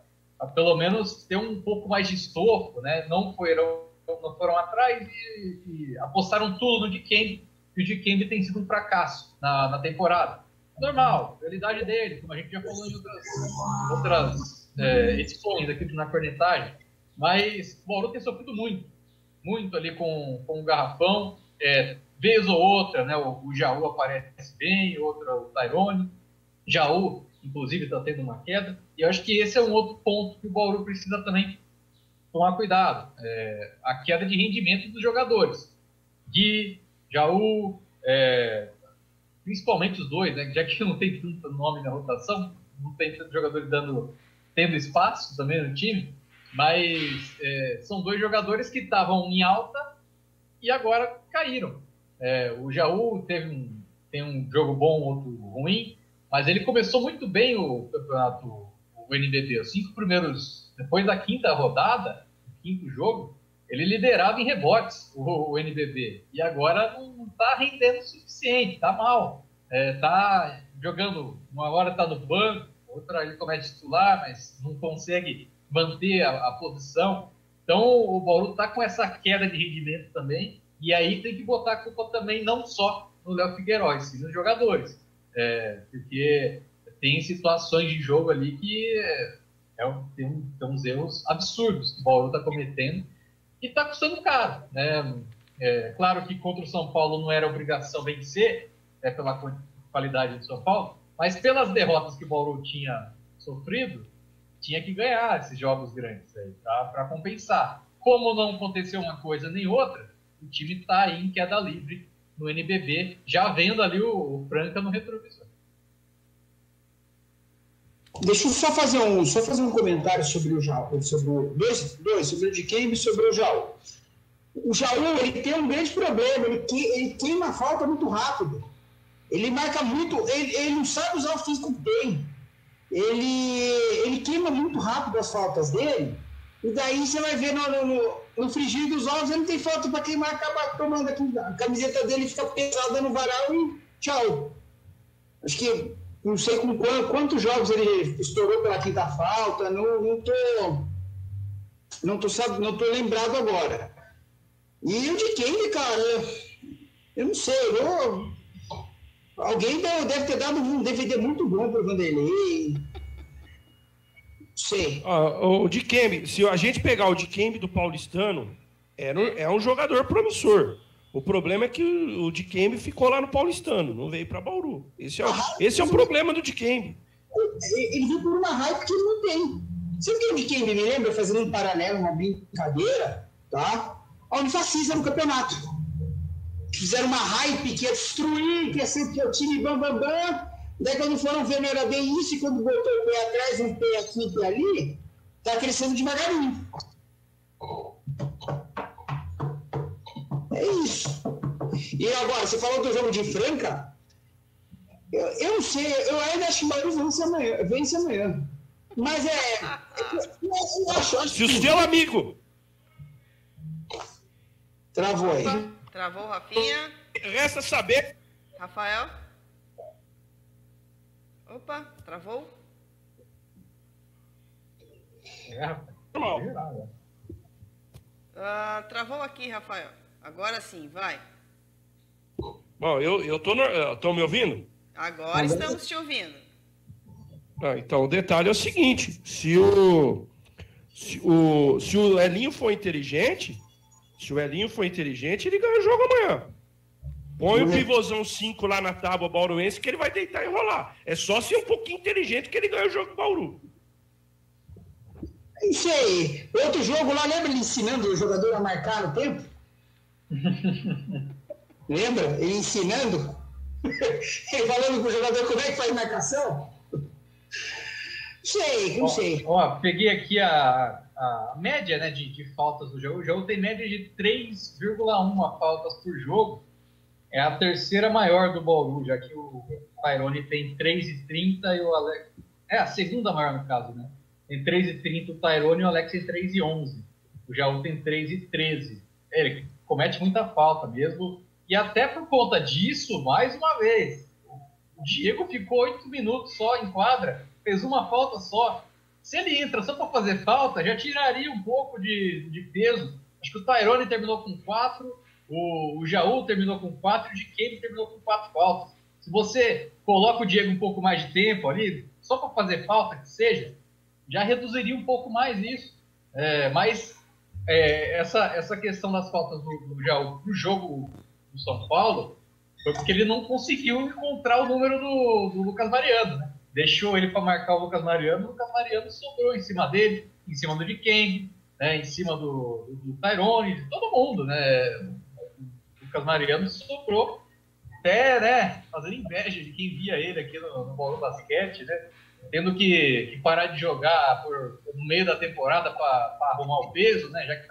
pelo menos ter um pouco mais de estofo, né? Não foram atrás e apostaram tudo no Dikembe. E o Dikembe tem sido um fracasso na temporada. Normal, realidade dele, como a gente já falou em outras edições aqui na cornetagem. Mas o Bauru tem sofrido muito ali com o garrafão. Vez ou outra, né, o Jaú aparece bem, outra o Tairone. Jaú, inclusive, está tendo uma queda. E eu acho que esse é um outro ponto que o Bauru precisa também tomar cuidado. A queda de rendimento dos jogadores. Gui, Jaú, principalmente os dois, né, já que não tem tanto nome na rotação, não tem tantos jogadores tendo espaço também no time, mas são 2 jogadores que estavam em alta e agora caíram. O Jaú tem um jogo bom, outro ruim, mas ele começou muito bem o campeonato, o NBB. Os 5 primeiros, depois da 5ª rodada, o 5º jogo, ele liderava em rebotes o NBB. E agora não está rendendo o suficiente, está mal. Está jogando, uma hora está no banco, outra ele começa a titular, mas não consegue manter a posição. Então o Bauru está com essa queda de rendimento também, e aí tem que botar a culpa também não só no Léo Figueiredo, sim nos jogadores. Porque tem situações de jogo ali que tem uns erros absurdos que o Bauru está cometendo e está custando caro, né? Claro que contra o São Paulo não era obrigação vencer, pela qualidade do São Paulo, mas pelas derrotas que o Bauru tinha sofrido, tinha que ganhar esses jogos grandes aí, tá? Para compensar. Como não aconteceu uma coisa nem outra, o time está aí em queda livre no NBB, já vendo ali o Franca no retrovisor. Deixa eu só fazer um comentário sobre o Jaú, sobre o Dikembe e sobre o Jaú. O Jaú, ele tem um grande problema, ele queima a falta muito rápido. Ele marca muito, ele não sabe usar o físico que tem. Ele queima muito rápido as faltas dele, e daí você vai ver no frigir dos ovos, ele não tem falta para queimar, acaba tomando aqui, a camiseta dele fica pesada no varal e tchau. Acho que não sei com quantos jogos ele estourou pela quinta falta, não tô lembrado agora. E o Dikembe, cara, eu não sei, alguém deve ter dado um DVD muito bom pro Vanderlei. Sei. O Dikembe, se a gente pegar o Dikembe do Paulistano, é um jogador promissor. O problema é que o Dikembe ficou lá no Paulistano, não veio para Bauru. Esse é o problema do Dikembe. Ele veio por uma hype que ele não tem. Sabe o que o Dikembe me lembra, fazendo um paralelo, uma brincadeira, tá? A Unifacisa no campeonato. Fizeram uma hype que ia destruir, que ia ser o time bam. Daí quando foram ver, não era bem isso, e quando botou o pé atrás, um pé aqui, um pé ali, tá crescendo devagarinho. É isso. E agora, você falou do jogo de Franca, eu não sei, eu ainda acho que o Bauru vence amanhã. Mas eu acho se o seu amigo travou aí. Travou, Rafinha. Resta saber. Rafael. Opa, travou? Travou aqui, Rafael. Agora sim, vai. Bom, eu tô me ouvindo? Agora estamos te ouvindo. Então, o detalhe é o seguinte, se o Elinho for inteligente, ele ganha o jogo amanhã. Põe o pivôzão 5 lá na tábua bauruense que ele vai deitar e rolar. É só ser um pouquinho inteligente que ele ganha o jogo do Bauru. Isso aí. Outro jogo lá, lembra ele ensinando o jogador a marcar no tempo? Lembra? Ele ensinando? Ele falando pro jogador como é que faz marcação? Não sei. Peguei aqui a média, né, de faltas do jogo. O jogo tem média de 3,1 faltas por jogo. É a terceira maior do Bauru, já que o Tairone tem 3,30 e o Alex... É a segunda maior no caso, né? Tem 3,30 o Tairone e o Alex tem 3,11. O Jaú tem 3,13. Ele comete muita falta mesmo. E até por conta disso, mais uma vez, o Diego ficou 8 minutos só em quadra, fez uma falta só. Se ele entra só para fazer falta, já tiraria um pouco de peso. Acho que o Tairone terminou com 4, o Jaú terminou com 4 e o Dikembe terminou com 4 faltas. Se você coloca o Diego um pouco mais de tempo ali, só para fazer falta que seja, já reduziria um pouco mais isso. Essa questão das faltas do Jaú pro jogo do São Paulo foi porque ele não conseguiu encontrar o número do Lucas Mariano, né? Deixou ele para marcar o Lucas Mariano, o Lucas Mariano sobrou em cima dele, em cima do Dikembe, né? Em cima do Tairone, de todo mundo, né? O Lucas Mariano sobrou até, né, fazendo inveja de quem via ele aqui no Bauru Basquete, né? Tendo que parar de jogar no meio da temporada para arrumar o peso, né? Já que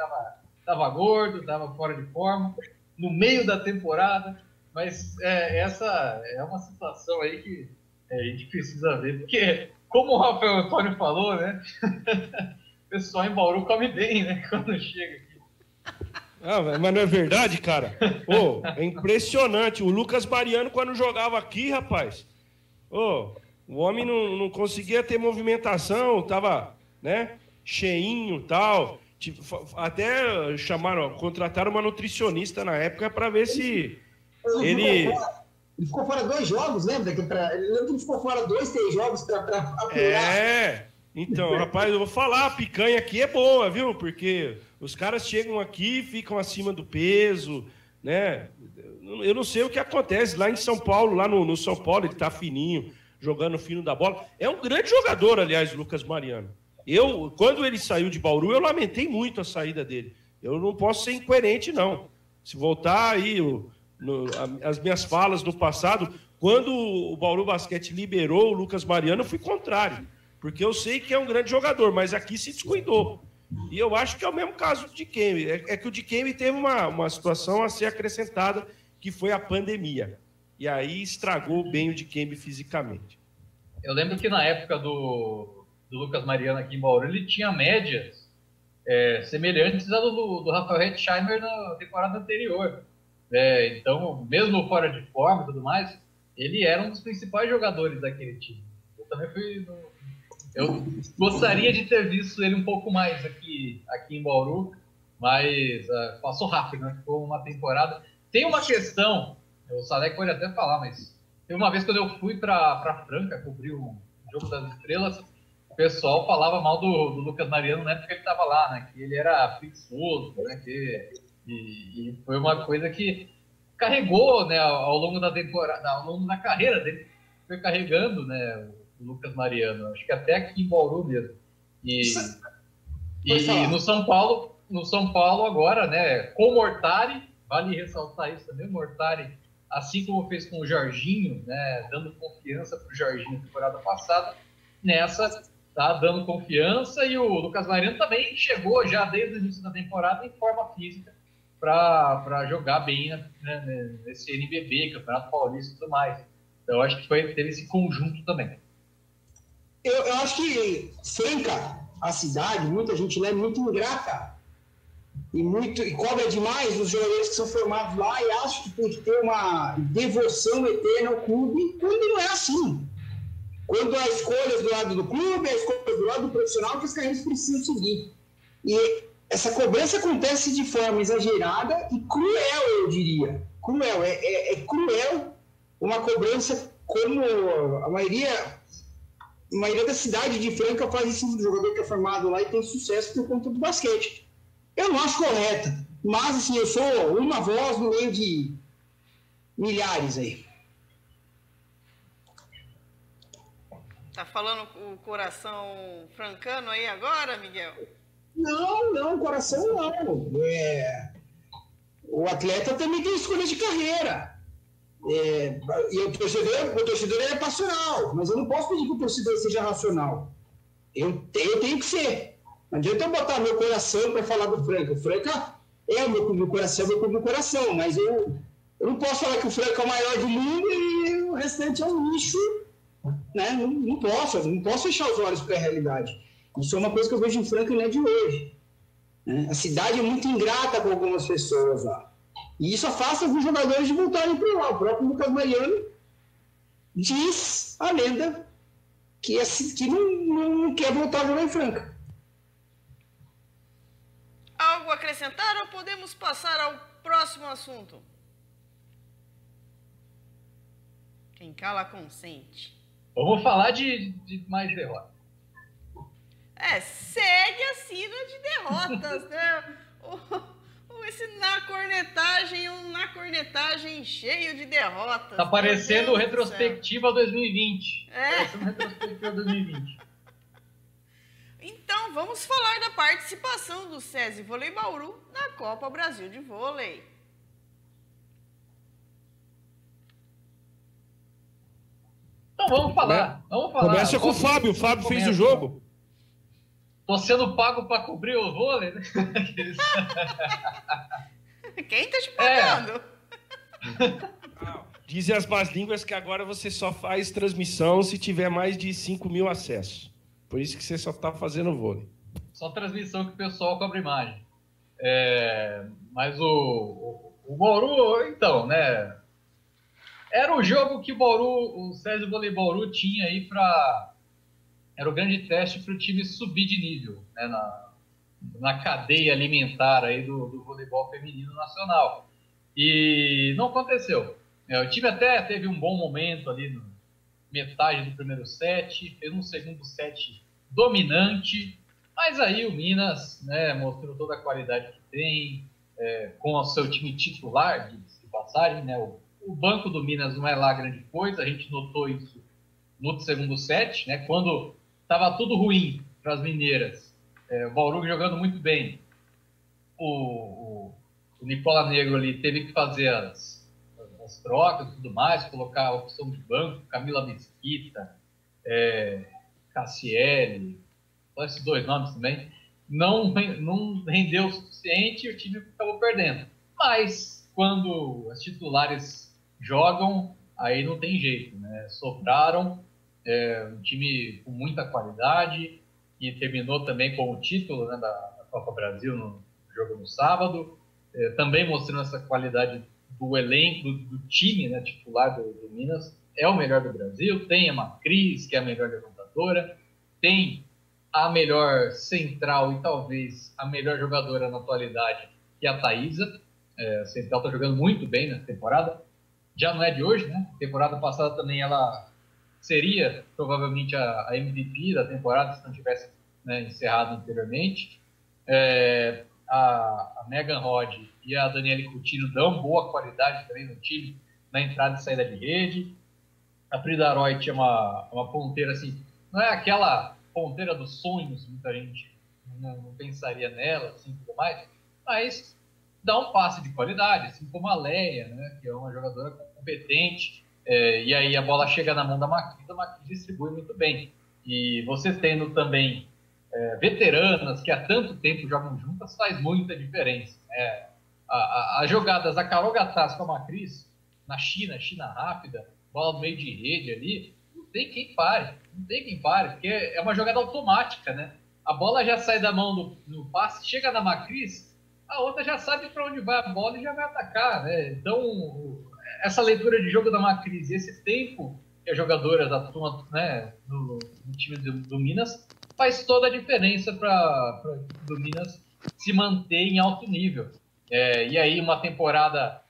estava gordo, estava fora de forma, no meio da temporada. Mas essa é uma situação aí que a gente precisa ver, porque, como o Rafael Antônio falou, né? O pessoal em Bauru come bem, né? Quando chega aqui. Mas não é verdade, cara? É impressionante. O Lucas Mariano, quando jogava aqui, rapaz, o homem não conseguia ter movimentação, tava, né, cheinho e tal. Até contrataram uma nutricionista na época para ver se ele ficou fora 2 jogos, lembra? Ele ficou fora 2, 3 jogos para apurar. Então, rapaz, eu vou falar, a picanha aqui é boa, viu? Porque os caras chegam aqui, ficam acima do peso, né? Eu não sei o que acontece lá em São Paulo, lá no São Paulo, ele tá fininho, jogando fino da bola. É um grande jogador, aliás, Lucas Mariano. Quando ele saiu de Bauru, eu lamentei muito a saída dele. Eu não posso ser incoerente, não. Se voltar aí as minhas falas do passado, quando o Bauru Basquete liberou o Lucas Mariano, eu fui contrário. Porque eu sei que é um grande jogador, mas aqui se descuidou. E eu acho que é o mesmo caso do Dikembe. É que o Dikembe teve uma situação a ser acrescentada, que foi a pandemia. E aí estragou bem o Dikembe fisicamente. Eu lembro que na época do Lucas Mariano aqui em Bauru, ele tinha médias semelhantes à do Rafael Hetzheimer na temporada anterior. Então, mesmo fora de forma e tudo mais, ele era um dos principais jogadores daquele time. Eu também eu gostaria de ter visto ele um pouco mais aqui em Bauru, mas passou rápido, né? Ficou uma temporada. Tem uma questão, o Salek pode até falar, mas teve uma vez quando eu fui para Franca, cobrir o Jogo das Estrelas, o pessoal falava mal do Lucas Mariano na época que ele estava lá, né? Que ele era preguiçoso, né? E foi uma coisa que carregou, né? Ao longo da temporada, ao longo da carreira dele, foi carregando, né? O Lucas Mariano, acho que até aqui em Bauru mesmo. E no São Paulo agora, né? Com o Mortari, vale ressaltar isso também, o Mortari, assim como fez com o Jorginho, né? Dando confiança para o Jorginho na temporada passada, nessa tá dando confiança, e o Lucas Mariano também chegou já desde o início da temporada em forma física para jogar bem, né, nesse NBB, Campeonato Paulista e tudo mais. Então acho que teve esse conjunto também. Eu acho que Franca, a cidade, muita gente lá é muito ingrata e cobra demais os jogadores que são formados lá e acho que tem que ter uma devoção eterna ao clube, quando não é assim. Quando há escolhas do lado do clube, há escolhas do lado do profissional que os caras precisam seguir. E essa cobrança acontece de forma exagerada e cruel, eu diria. Cruel. É cruel uma cobrança como a maioria da cidade de Franca faz isso do jogador que é formado lá e tem sucesso por conta do basquete. Eu não acho correta, mas assim, eu sou uma voz no meio de milhares aí. Tá falando o coração francano aí agora, Miguel? Não, coração não. O atleta também tem escolha de carreira. E o torcedor é passional, mas eu não posso pedir que o torcedor seja racional. Eu tenho que ser. Não adianta eu botar meu coração para falar do Franca. O Franca é o meu clube do coração, mas eu não posso falar que o Franca é o maior do mundo e o restante é um lixo. Né? Não posso fechar os olhos para a realidade. Isso é uma coisa que eu vejo em Franca e não é de hoje. Né? A cidade é muito ingrata com algumas pessoas lá. E isso afasta alguns jogadores de voltarem para lá. O próprio Lucas Mariano diz a lenda que não quer voltar a jogar em Franca. Algo a acrescentar ou podemos passar ao próximo assunto? Quem cala consente. Vamos falar de mais derrotas. Segue a sina de derrotas, né? Esse na cornetagem cheio de derrotas. Tá parecendo retrospectiva 2020. Parecendo retrospectiva 2020. Então, vamos falar da participação do SESI Vôlei Bauru na Copa Brasil de Vôlei. Então vamos falar. Começa com o Fábio. O Fábio fez o jogo. Tô sendo pago para cobrir o vôlei, né? Quem tá te pagando? Dizem as más línguas que agora você só faz transmissão se tiver mais de 5.000 acessos. Por isso que você só tá fazendo vôlei. Só transmissão que o pessoal cobra imagem. Mas o Bauru, então, né? Era o jogo que o SESI Vôlei Bauru tinha aí para... Era o grande teste para o time subir de nível, né, na cadeia alimentar aí do voleibol feminino nacional. E não aconteceu. O time até teve um bom momento ali no metade do primeiro set, fez um segundo set dominante, mas aí o Minas, né, mostrou toda a qualidade que tem, com o seu time titular, de passagem, né, o banco do Minas não é lá grande coisa, a gente notou isso no segundo set, né, quando estava tudo ruim para as mineiras, o Bauru jogando muito bem, o Nicola Negro ali teve que fazer as trocas e tudo mais, colocar a opção de banco, Camila Mesquita, Cassiele, só esses dois nomes também, não rendeu o suficiente e o time acabou perdendo. Mas quando as titulares jogam, aí não tem jeito, né? Sobraram, um time com muita qualidade e terminou também com o título, né, da Copa Brasil no jogo no sábado, também mostrando essa qualidade do elenco, do time, né, titular do Minas, é o melhor do Brasil. Tem a Macris, que é a melhor levantadora, tem a melhor central e talvez a melhor jogadora na atualidade, que é a Thaísa. A central está jogando muito bem nessa temporada, já não é de hoje, né? Temporada passada também ela seria provavelmente a MVP da temporada, se não tivesse, né, encerrado anteriormente. A Megan Rod e a Daniele Coutinho dão boa qualidade também no time, na entrada e saída de rede. A Frida Roy tinha uma ponteira assim, não é aquela ponteira dos sonhos, muita gente não pensaria nela, assim, tudo mais, mas dá um passe de qualidade, assim como a Leia, né, que é uma jogadora competente, e aí a bola chega na mão da Macris distribui muito bem. E você tendo também veteranas que há tanto tempo jogam juntas, faz muita diferença. As jogadas da Carol Gattas com a Macris, na China rápida, bola no meio de rede ali, não tem quem pare, porque é uma jogada automática, né? A bola já sai da mão do passe, chega na Macris, a outra já sabe para onde vai a bola e já vai atacar, né? Então, essa leitura de jogo da Macris, esse tempo que as jogadoras atuam, né, no time do Minas, faz toda a diferença para o Minas se manter em alto nível. E aí uma temporada,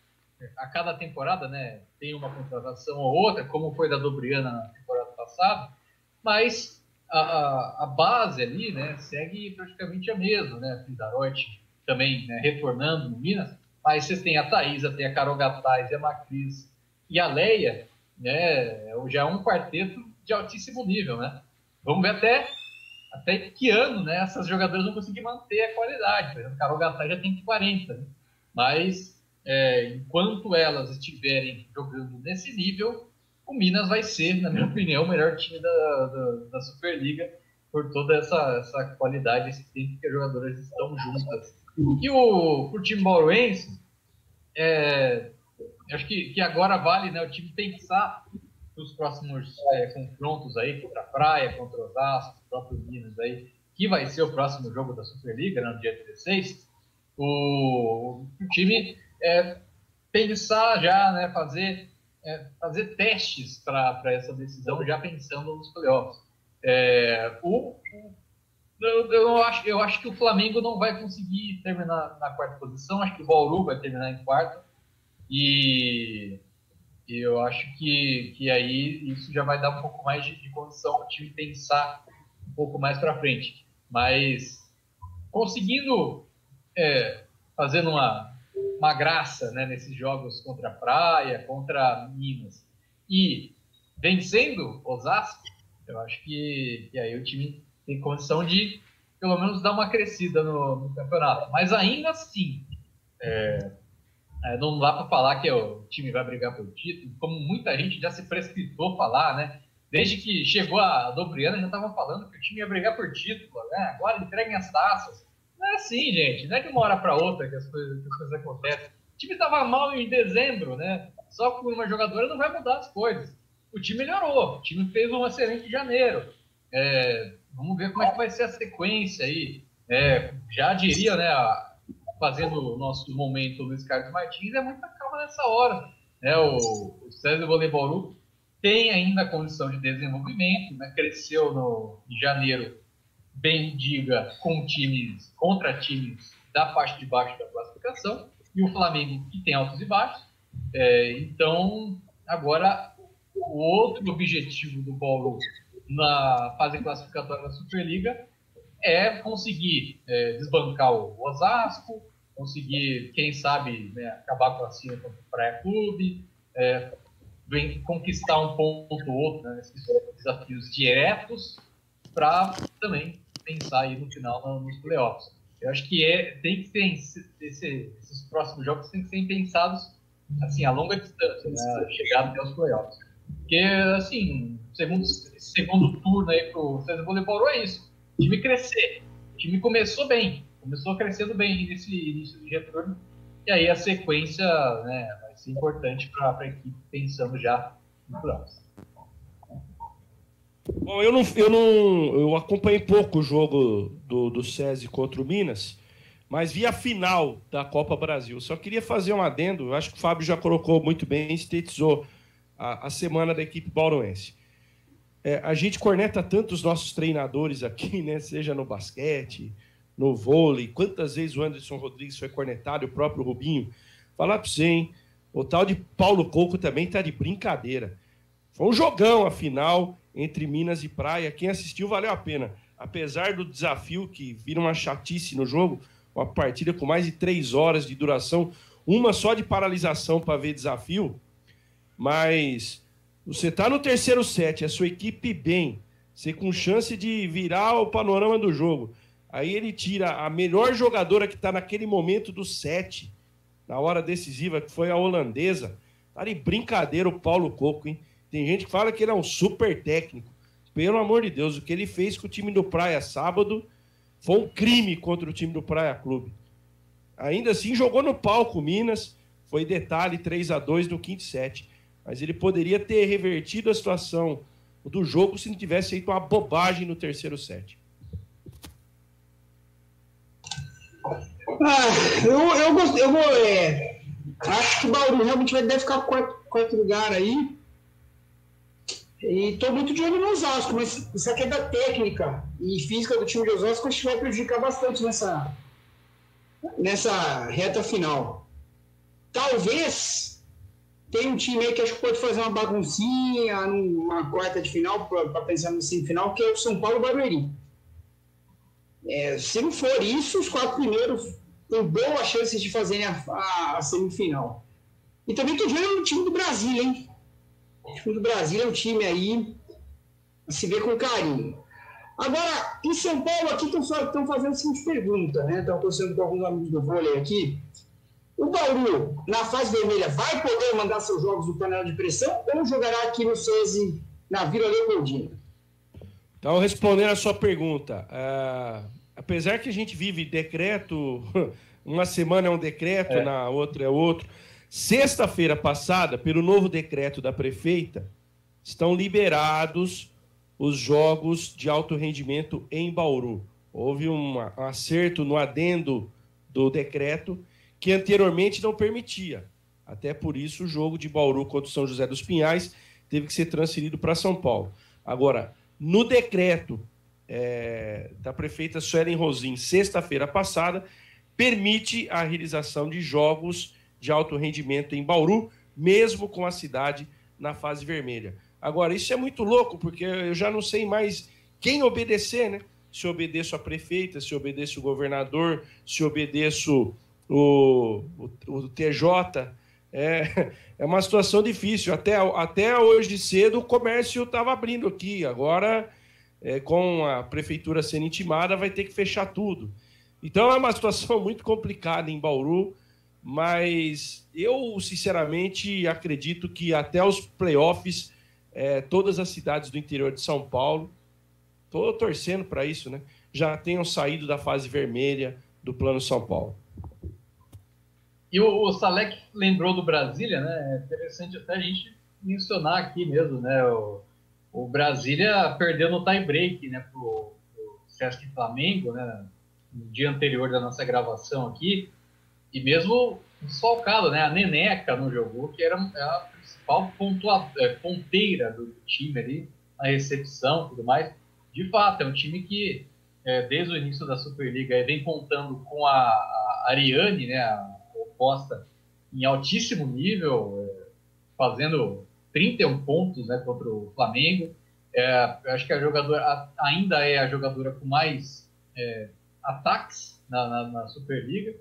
a cada temporada, né, tem uma contratação ou outra, como foi da Dobriana na temporada passada, mas a base ali, né, segue praticamente a mesma, né? A Frida Roth também, né, retornando no Minas, mas você tem a Thaísa, tem a Carol Gattas e a Macris e a Leia, né, já é um quarteto de altíssimo nível, né? Vamos ver até que ano, né, essas jogadoras vão conseguir manter a qualidade. Por exemplo, a Carol Gattas já tem 40, né? Mas enquanto elas estiverem jogando nesse nível, o Minas vai ser, na minha opinião, o melhor time da Superliga, por toda essa qualidade, esse tempo que as jogadoras estão juntas. E o time bauruense, acho que agora vale, né, o time pensar nos próximos confrontos aí contra a Praia, contra o Osasco, o próprio Minas aí, que vai ser o próximo jogo da Superliga, no dia 16, o time pensar já, né, fazer testes para essa decisão, já pensando nos playoffs. Eu acho que o Flamengo não vai conseguir terminar na quarta posição, acho que o Bauru vai terminar em quarto, e eu acho que aí isso já vai dar um pouco mais de condição para o time pensar um pouco mais para frente. Mas conseguindo, fazendo uma graça, né, nesses jogos contra a Praia, contra Minas, e vencendo Osasco, eu acho que aí o time tem condição de, pelo menos, dar uma crescida no campeonato. Mas ainda assim, não dá para falar que o time vai brigar pelo título, como muita gente já se precipitou falar, né? Desde que chegou a Dobriana, já estavam falando que o time ia brigar por título, né? Agora entreguem as taças. Não é assim, gente. Não é de uma hora para outra que as coisas acontecem. O time estava mal em dezembro, né? Só com uma jogadora não vai mudar as coisas. O time melhorou. O time fez um excelente janeiro. Vamos ver como é que vai ser a sequência aí. Já diria, né? Fazendo o nosso momento Luiz Carlos Martins, é muita calma nessa hora. O César Voleibol tem ainda condição de desenvolvimento, né? Cresceu em janeiro bem diga, contra times da parte de baixo da classificação, e o Flamengo que tem altos e baixos. Então, agora, o outro objetivo do Bauru na fase classificatória da Superliga é conseguir desbancar o Osasco, conseguir, quem sabe, né, acabar com a cena contra o Praia Clube, conquistar um ponto ou outro, né, nesses desafios diretos, para também pensar aí no final nos playoffs. Eu acho que tem que ter esses próximos jogos têm que ser pensados assim, a longa distância, né, chegada até os playoffs. Porque, assim, segundo turno aí pro César Voleibol é isso. O time crescer. O time começou bem. Começou crescendo bem nesse início de retorno. E aí a sequência, né, vai ser importante para a equipe pensando já no playoffs. Bom, eu acompanhei pouco o jogo do SESI contra o Minas, mas vi a final da Copa Brasil. Só queria fazer um adendo, eu acho que o Fábio já colocou muito bem, sintetizou a semana da equipe bauruense. A gente corneta tanto os nossos treinadores aqui, né? Seja no basquete, no vôlei, quantas vezes o Anderson Rodrigues foi cornetado, o próprio Rubinho. Falar para você, hein? O tal de Paulo Coco também tá de brincadeira. Foi um jogão a final entre Minas e Praia. Quem assistiu valeu a pena. Apesar do desafio, que vira uma chatice no jogo, uma partida com mais de 3 horas de duração, uma só de paralisação para ver desafio, mas você está no terceiro set, a sua equipe bem, você com chance de virar o panorama do jogo, aí ele tira a melhor jogadora que está naquele momento do set, na hora decisiva, que foi a holandesa. Tá de brincadeira o Paulo Coco, hein? Tem gente que fala que ele é um super técnico. Pelo amor de Deus, o que ele fez com o time do Praia sábado foi um crime contra o time do Praia Clube. Ainda assim, jogou no palco Minas, foi detalhe 3-2 no quinto set. Mas ele poderia ter revertido a situação do jogo se não tivesse feito uma bobagem no terceiro set. Acho que o Bauru realmente deve ficar quarto lugar aí. E estou muito de olho no Osasco, mas isso aqui é da técnica e física do time de Osasco, acho que vai prejudicar bastante nessa reta final. Talvez tenha um time aí que acho que pode fazer uma baguncinha numa quarta de final, para pensar no semifinal, que é o São Paulo Barueri. Se não for isso, os 4 primeiros têm boa chance de fazerem a semifinal. E também estou de olho no time do Brasil, hein? O time do Brasil é um time aí a se ver com carinho. Agora, em São Paulo, aqui estão fazendo a seguinte pergunta, né? Estão conversando com alguns amigos do vôlei aqui. O Bauru, na fase vermelha, vai poder mandar seus jogos no panela de pressão ou jogará aqui no SESI, na Vila Leopoldina? Então, respondendo a sua pergunta, apesar que a gente vive decreto, uma semana é um decreto, na outra é outro. Sexta-feira passada, pelo novo decreto da prefeita, estão liberados os jogos de alto rendimento em Bauru. Houve um acerto no adendo do decreto que anteriormente não permitia. Até por isso o jogo de Bauru contra o São José dos Pinhais teve que ser transferido para São Paulo. Agora, no decreto da prefeita Suelen Rosim, sexta-feira passada, permite a realização de jogos de alto rendimento em Bauru, mesmo com a cidade na fase vermelha. Agora, isso é muito louco, porque eu já não sei mais quem obedecer, né? Se obedeço a prefeita, se obedeço o governador, se obedeço o TJ. É uma situação difícil. Até hoje cedo o comércio estava abrindo aqui. Agora, com a prefeitura sendo intimada, vai ter que fechar tudo. Então, é uma situação muito complicada em Bauru, mas eu, sinceramente, acredito que até os playoffs, todas as cidades do interior de São Paulo, estou torcendo para isso, né? Já tenham saído da fase vermelha do Plano São Paulo. E o Salek lembrou do Brasília, né? É interessante até a gente mencionar aqui mesmo, né? O Brasília perdeu no tie-break, né? Pro Sesc Flamengo, né? No dia anterior da nossa gravação aqui. E mesmo desfalcado, né? A Neneca não jogou, que era a principal ponteira do time ali, na recepção e tudo mais. De fato, é um time que desde o início da Superliga, vem contando com a Ariane, né, a oposta, em altíssimo nível, fazendo 31 pontos, né, contra o Flamengo. Eu acho que a jogadora ainda é a jogadora com mais ataques na Superliga.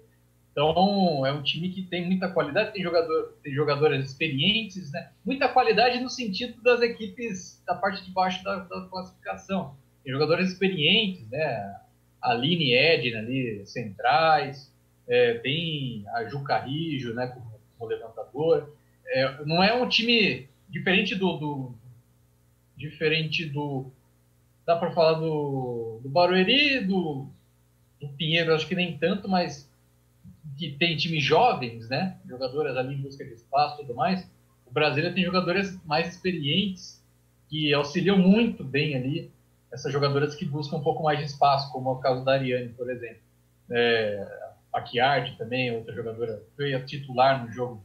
Então, é um time que tem muita qualidade, tem jogadoras experientes, né? Muita qualidade no sentido das equipes da parte de baixo da classificação. Tem jogadoras experientes, né? A Aline e Edna ali, centrais, tem a Ju Carrijo, né, como levantadora. Não é um time diferente dá para falar do Barueri, do Pinheiro, acho que nem tanto, mas que tem times jovens, né? Jogadoras ali em busca de espaço e tudo mais. O Brasília tem jogadoras mais experientes que auxiliam muito bem ali essas jogadoras que buscam um pouco mais de espaço, como é o caso da Ariane, por exemplo. A Chiardi também, outra jogadora, foi a titular no jogo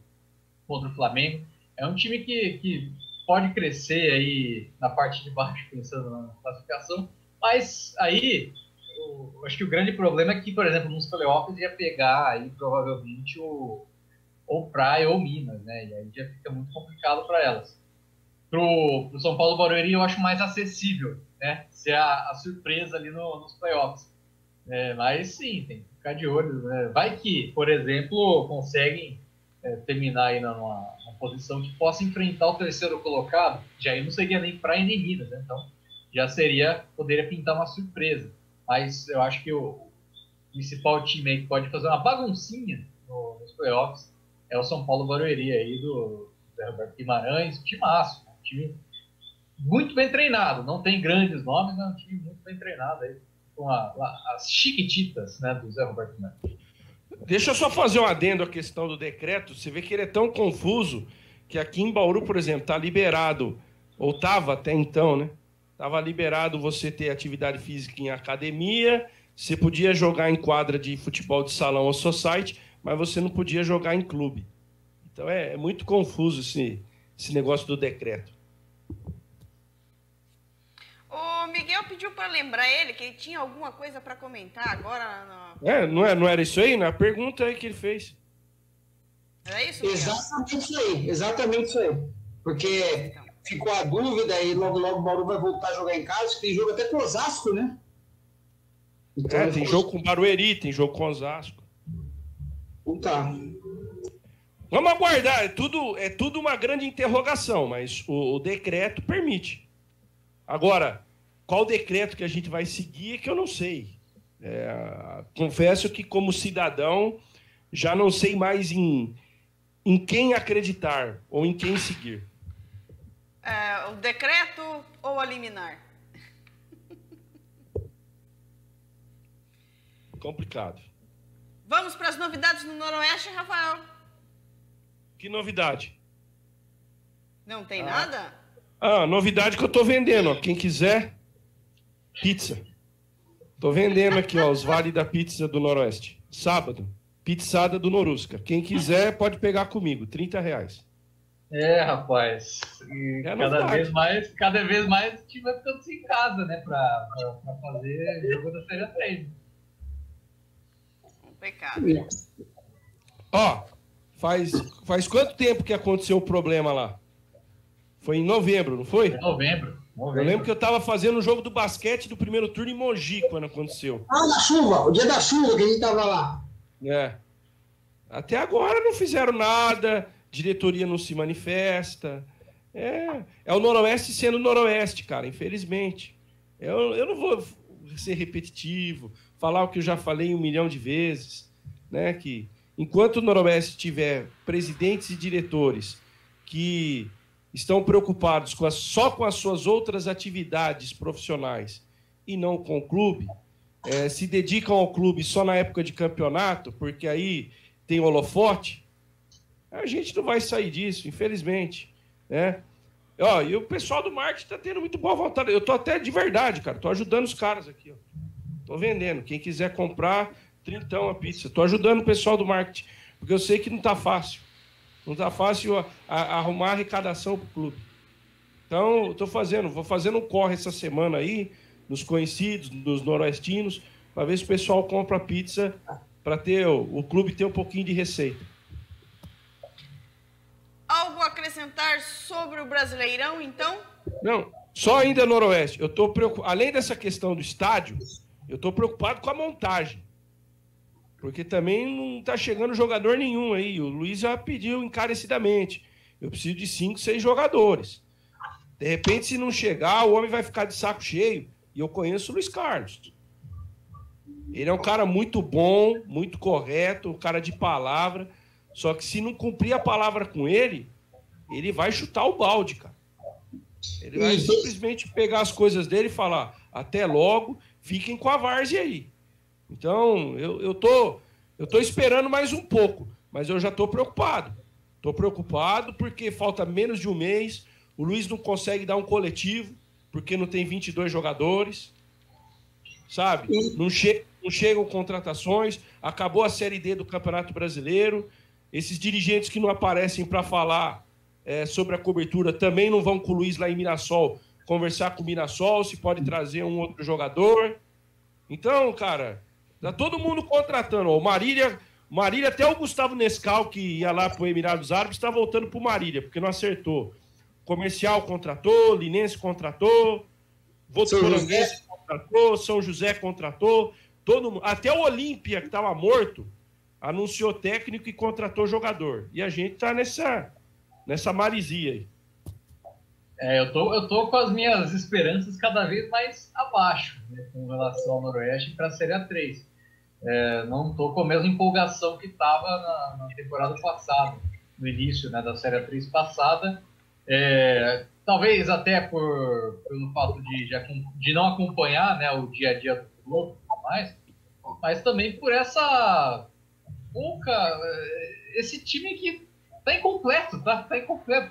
contra o Flamengo. É um time que pode crescer aí na parte de baixo, pensando na classificação, mas aí eu acho que o grande problema é que, por exemplo, nos playoffs ia pegar aí provavelmente ou Praia ou Minas, né? E aí já fica muito complicado para elas. Pro São Paulo Barueri eu acho mais acessível, né? Ser a surpresa ali nos playoffs. Mas sim, tem que ficar de olho, né? Vai que, por exemplo, conseguem terminar aí numa posição que possa enfrentar o terceiro colocado, já aí não seria nem Praia nem Minas, né? Então já poderia pintar uma surpresa. Mas eu acho que o principal time aí que pode fazer uma baguncinha nos playoffs é o São Paulo Barueri aí do Zé Roberto Guimarães, timaço, um time muito bem treinado, não tem grandes nomes, mas é um time muito bem treinado aí, com as chiquititas, né, do Zé Roberto Guimarães. Deixa eu só fazer um adendo à questão do decreto. Você vê que ele é tão confuso que aqui em Bauru, por exemplo, está liberado, ou estava até então, né? Estava liberado você ter atividade física em academia, você podia jogar em quadra de futebol de salão ou society, mas você não podia jogar em clube. Então é muito confuso esse negócio do decreto. O Miguel pediu para lembrar ele que ele tinha alguma coisa para comentar agora. Não era isso aí? Na pergunta aí que ele fez. Era isso, Miguel? Exatamente isso aí. Porque ficou a dúvida e logo o Bauru vai voltar a jogar em casa. Tem jogo até com o Osasco, né? Então, tem jogo com o Barueri, tem jogo com o Osasco. Tá. Vamos aguardar. É tudo uma grande interrogação, mas o decreto permite. Agora, qual decreto que a gente vai seguir é que eu não sei. Confesso que, como cidadão, já não sei mais em quem acreditar ou em quem seguir. O decreto ou a liminar? Complicado. Vamos para as novidades no Noroeste, Rafael? Que novidade? Não tem nada? Novidade que eu tô vendendo, ó. Quem quiser, pizza. Tô vendendo aqui, ó, os vales da pizza do Noroeste. Sábado, pizzada do Norusca. Quem quiser pode pegar comigo, R$30. Rapaz. E cada vez mais o time vai ficando sem casa, né? Pra fazer jogo da Série 3. Um pecado. Ó, faz quanto tempo que aconteceu o problema lá? Foi em novembro, não foi? Novembro. Eu lembro que eu tava fazendo o jogo do basquete do primeiro turno em Mogi quando aconteceu. Na chuva, o dia da chuva que a gente tava lá. Até agora não fizeram nada, diretoria não se manifesta. É o Noroeste sendo Noroeste, cara, infelizmente. Eu não vou ser repetitivo, falar o que eu já falei 1 milhão de vezes, né? Que enquanto o Noroeste tiver presidentes e diretores que estão preocupados só com as suas outras atividades profissionais e não com o clube, se dedicam ao clube só na época de campeonato, porque aí tem holofote, a gente não vai sair disso, infelizmente, né? E o pessoal do marketing está tendo muito boa vontade. Eu tô até de verdade, cara, tô ajudando os caras aqui, ó. Tô vendendo. Quem quiser comprar, R$30 a pizza. Tô ajudando o pessoal do marketing, porque eu sei que não tá fácil. Não tá fácil arrumar arrecadação pro clube. Então, vou fazendo um corre essa semana aí nos conhecidos, nos noroestinos, para ver se o pessoal compra pizza para ter o clube ter um pouquinho de receita. Algo a acrescentar sobre o Brasileirão, então? Não, só ainda Noroeste. Eu tô preocupado, além dessa questão do estádio, eu estou preocupado com a montagem. Porque também não está chegando jogador nenhum aí. O Luiz já pediu encarecidamente. Eu preciso de 5, 6 jogadores. De repente, se não chegar, o homem vai ficar de saco cheio. E eu conheço o Luiz Carlos. Ele é um cara muito bom, muito correto, um cara de palavra. Só que se não cumprir a palavra com ele, ele vai chutar o balde, cara. Ele vai simplesmente pegar as coisas dele e falar: até logo, fiquem com a várzea aí. Então, eu tô esperando mais um pouco, mas eu já tô preocupado. Tô preocupado porque falta menos de um mês, o Luiz não consegue dar um coletivo, porque não tem 22 jogadores, sabe? Não chegam contratações, acabou a Série D do Campeonato Brasileiro, esses dirigentes que não aparecem para falar sobre a cobertura também não vão com o Luiz lá em Mirassol conversar com o Mirassol, se pode trazer um outro jogador. Então, cara, tá todo mundo contratando. O Marília, até o Gustavo Nescau, que ia lá pro Emirados Árabes, está voltando pro Marília, porque não acertou. Comercial contratou, Linense contratou, Votuporanguense contratou, São José contratou, todo mundo, até o Olímpia, que estava morto, anunciou técnico e contratou jogador. E a gente tá nessa marisia aí. Eu tô com as minhas esperanças cada vez mais abaixo, né, com relação ao Noroeste para a Série A3. Não tô com a mesma empolgação que estava na temporada passada, no início, né, da Série A3 passada. Talvez até pelo fato de não acompanhar, né, o dia a dia do clube e tudo mais, mas também por essa pouca... esse time que tá incompleto, tá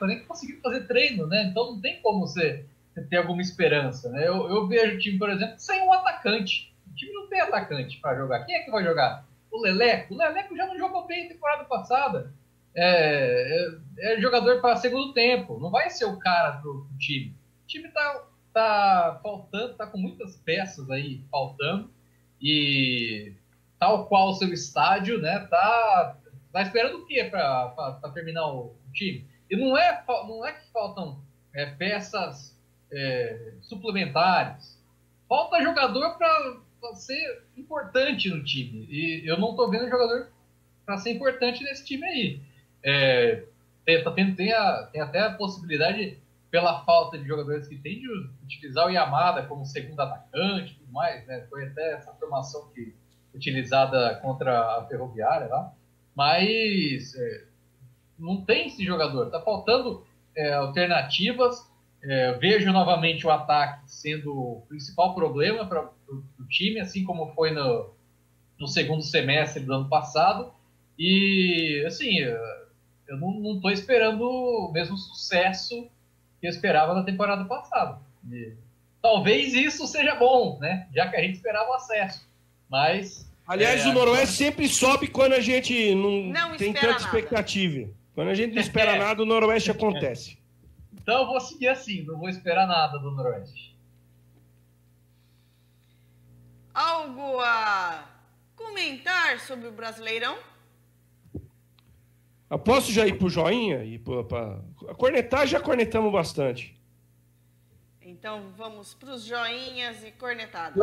nem conseguindo fazer treino, né? Então não tem como você ter alguma esperança, né? Eu vejo o time, por exemplo, sem um atacante. O time não tem atacante para jogar. Quem é que vai jogar? O Leleco? O Leleco já não jogou bem na temporada passada. É jogador para segundo tempo. Não vai ser o cara pro time. O time tá faltando, tá com muitas peças aí faltando. E tal qual o seu estádio, né? Tá esperando o quê para terminar o time? E não é que faltam peças suplementares. Falta jogador para ser importante no time. E eu não estou vendo jogador para ser importante nesse time aí. Tem até a possibilidade, pela falta de jogadores que tem, de utilizar o Yamada como segundo atacante e tudo mais, né? Foi até essa formação utilizada contra a Ferroviária lá. Mas não tem esse jogador. Está faltando alternativas. Vejo novamente o ataque sendo o principal problema para o time, assim como foi no segundo semestre do ano passado. E, assim, eu não estou esperando o mesmo sucesso que eu esperava na temporada passada. E talvez isso seja bom, né? Já que a gente esperava o acesso. Mas... Aliás, o Noroeste sempre sobe quando a gente não tem tanta expectativa. Quando a gente não espera nada, o Noroeste acontece. Então eu vou seguir assim, não vou esperar nada do Noroeste. Algo a comentar sobre o Brasileirão? Eu posso já ir pro joinha? A cornetar, já cornetamos bastante. Então vamos para os joinhas e cornetadas.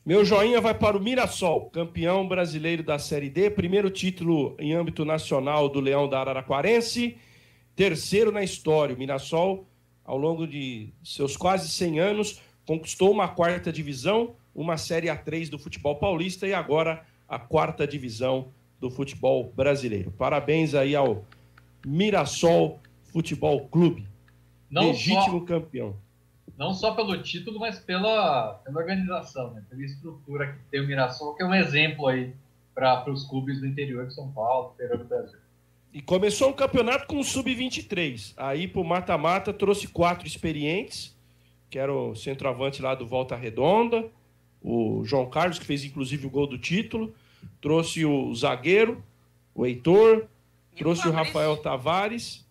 Meu joinha vai para o Mirassol, campeão brasileiro da Série D, primeiro título em âmbito nacional do Leão da Araraquarense, terceiro na história. O Mirassol, ao longo de seus quase 100 anos, conquistou uma 4ª divisão, uma Série A3 do futebol paulista e agora a 4ª divisão do futebol brasileiro. Parabéns aí ao Mirassol Futebol Clube, legítimo campeão. Não só pelo título, mas pela organização, né? Pela estrutura que tem o Mirassol, que é um exemplo aí para os clubes do interior de São Paulo, do interior do Brasil. E começou um campeonato com o Sub-23. Aí, pro mata-mata, trouxe 4 experientes, que era o centroavante lá do Volta Redonda, o João Carlos, que fez inclusive o gol do título, trouxe o zagueiro, o Heitor, trouxe o Rafael Tavares.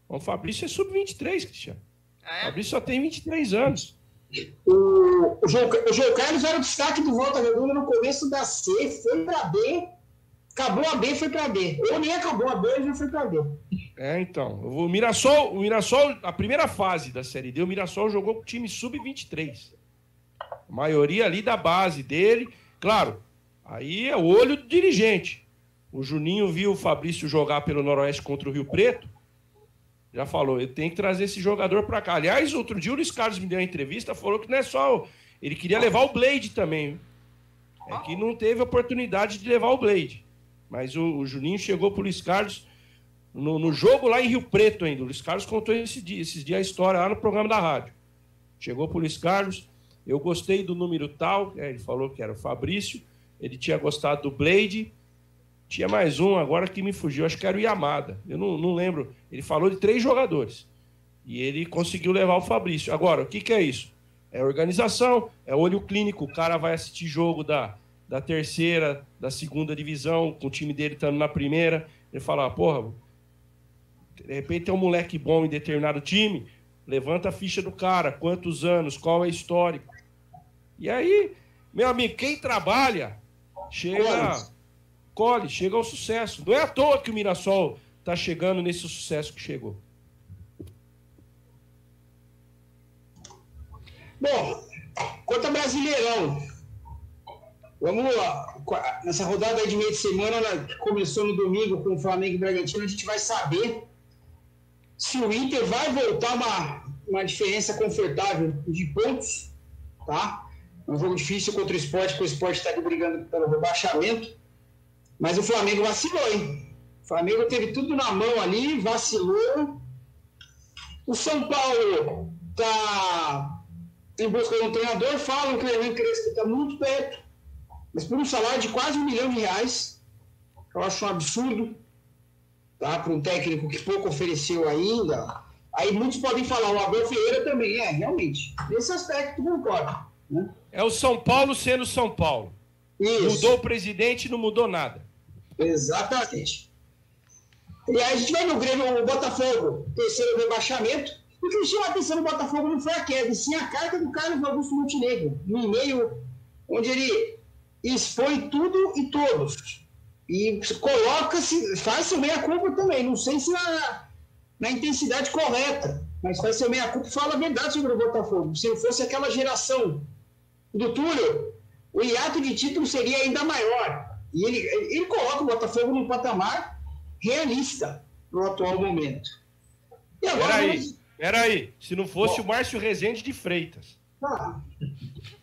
O Fabrício é Sub-23, Cristiano. O Fabrício só tem 23 anos. O João Carlos era o destaque do Volta Redonda no começo da C, foi para B, acabou a B, foi para D. Ou nem acabou a B, já foi para D. Então, o Mirassol, a primeira fase da Série D, o Mirassol jogou com o time sub-23. A maioria ali da base dele. Claro, aí é o olho do dirigente. O Juninho viu o Fabrício jogar pelo Noroeste contra o Rio Preto. Já falou, eu tenho que trazer esse jogador para cá. Aliás, outro dia o Luiz Carlos me deu uma entrevista, falou que não é só... Ele queria levar o Blade também. É que não teve oportunidade de levar o Blade. Mas o Juninho chegou pro Luiz Carlos no jogo lá em Rio Preto ainda. O Luiz Carlos contou esses dias a história lá no programa da rádio. Chegou pro Luiz Carlos, eu gostei do número tal, ele falou que era o Fabrício, ele tinha gostado do Blade, tinha mais um agora que me fugiu, acho que era o Yamada, eu não lembro. Ele falou de 3 jogadores e ele conseguiu levar o Fabrício. Agora, o que é isso? É organização, é olho clínico, o cara vai assistir jogo da terceira, da segunda divisão, com o time dele estando na primeira, ele fala, porra, de repente tem um moleque bom em determinado time, levanta a ficha do cara, quantos anos, qual é o histórico. E aí, meu amigo, quem trabalha, chega ao sucesso. Não é à toa que o Mirassol está chegando nesse sucesso que chegou. Bom, quanto a Brasileirão, vamos lá. Nessa rodada aí de meio de semana, que começou no domingo com o Flamengo e Bragantino, a gente vai saber se o Inter vai voltar uma diferença confortável de pontos, tá? É um jogo difícil contra o Sport, porque o Sport está brigando pelo rebaixamento. Mas o Flamengo vacilou, hein? O Flamengo teve tudo na mão ali, vacilou. O São Paulo está em busca de um treinador. Falam que o Hernan Crespo está muito perto, mas por um salário de quase R$1 milhão, eu acho um absurdo, tá? Para um técnico que pouco ofereceu ainda. Aí muitos podem falar, o Abel Ferreira também, realmente. Nesse aspecto, concordo. Né? É o São Paulo sendo São Paulo. Isso. Mudou o presidente, não mudou nada. Exatamente. E aí a gente vai no Grêmio, o Botafogo, terceiro rebaixamento. O que chama a atenção no Botafogo não foi a queda, e sim a carta do Carlos Augusto Montenegro, no e-mail onde ele expõe tudo e todos. E coloca-se, faz seu meia-culpa também, não sei se na intensidade correta, mas faz seu meia-culpa e fala a verdade sobre o Botafogo. Se não fosse aquela geração do Túlio, o hiato de título seria ainda maior. E ele coloca o Botafogo num patamar realista no atual momento. E agora, Peraí. Se não fosse o Márcio Rezende de Freitas. Tá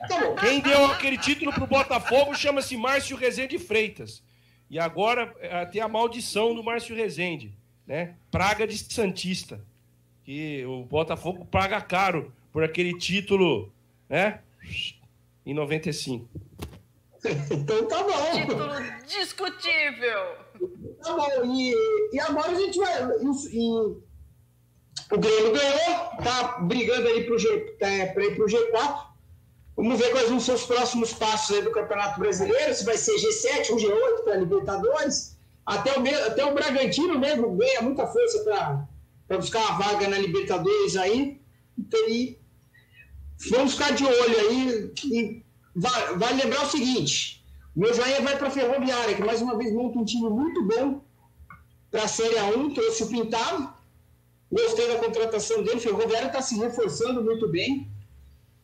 bom. Quem deu aquele título pro Botafogo chama-se Márcio Rezende de Freitas. E agora tem a maldição do Márcio Rezende, né? Praga de Santista. Que o Botafogo paga caro por aquele título, né? Em 95. Então tá bom. Título discutível. Tá bom. E agora a gente vai... O Grêmio ganhou, tá brigando aí para ir pro G4. Vamos ver quais vão ser os próximos passos aí do Campeonato Brasileiro, se vai ser G7 ou G8 para Libertadores. Até o Bragantino mesmo ganha muita força para buscar uma vaga na Libertadores aí. Então, vamos ficar de olho aí. E vale lembrar o seguinte, o meu joinha vai para a Ferroviária, que mais uma vez monta um time muito bom para a Série A1, trouxe o Pintado. Gostei da contratação dele, o Ferroviária está se reforçando muito bem.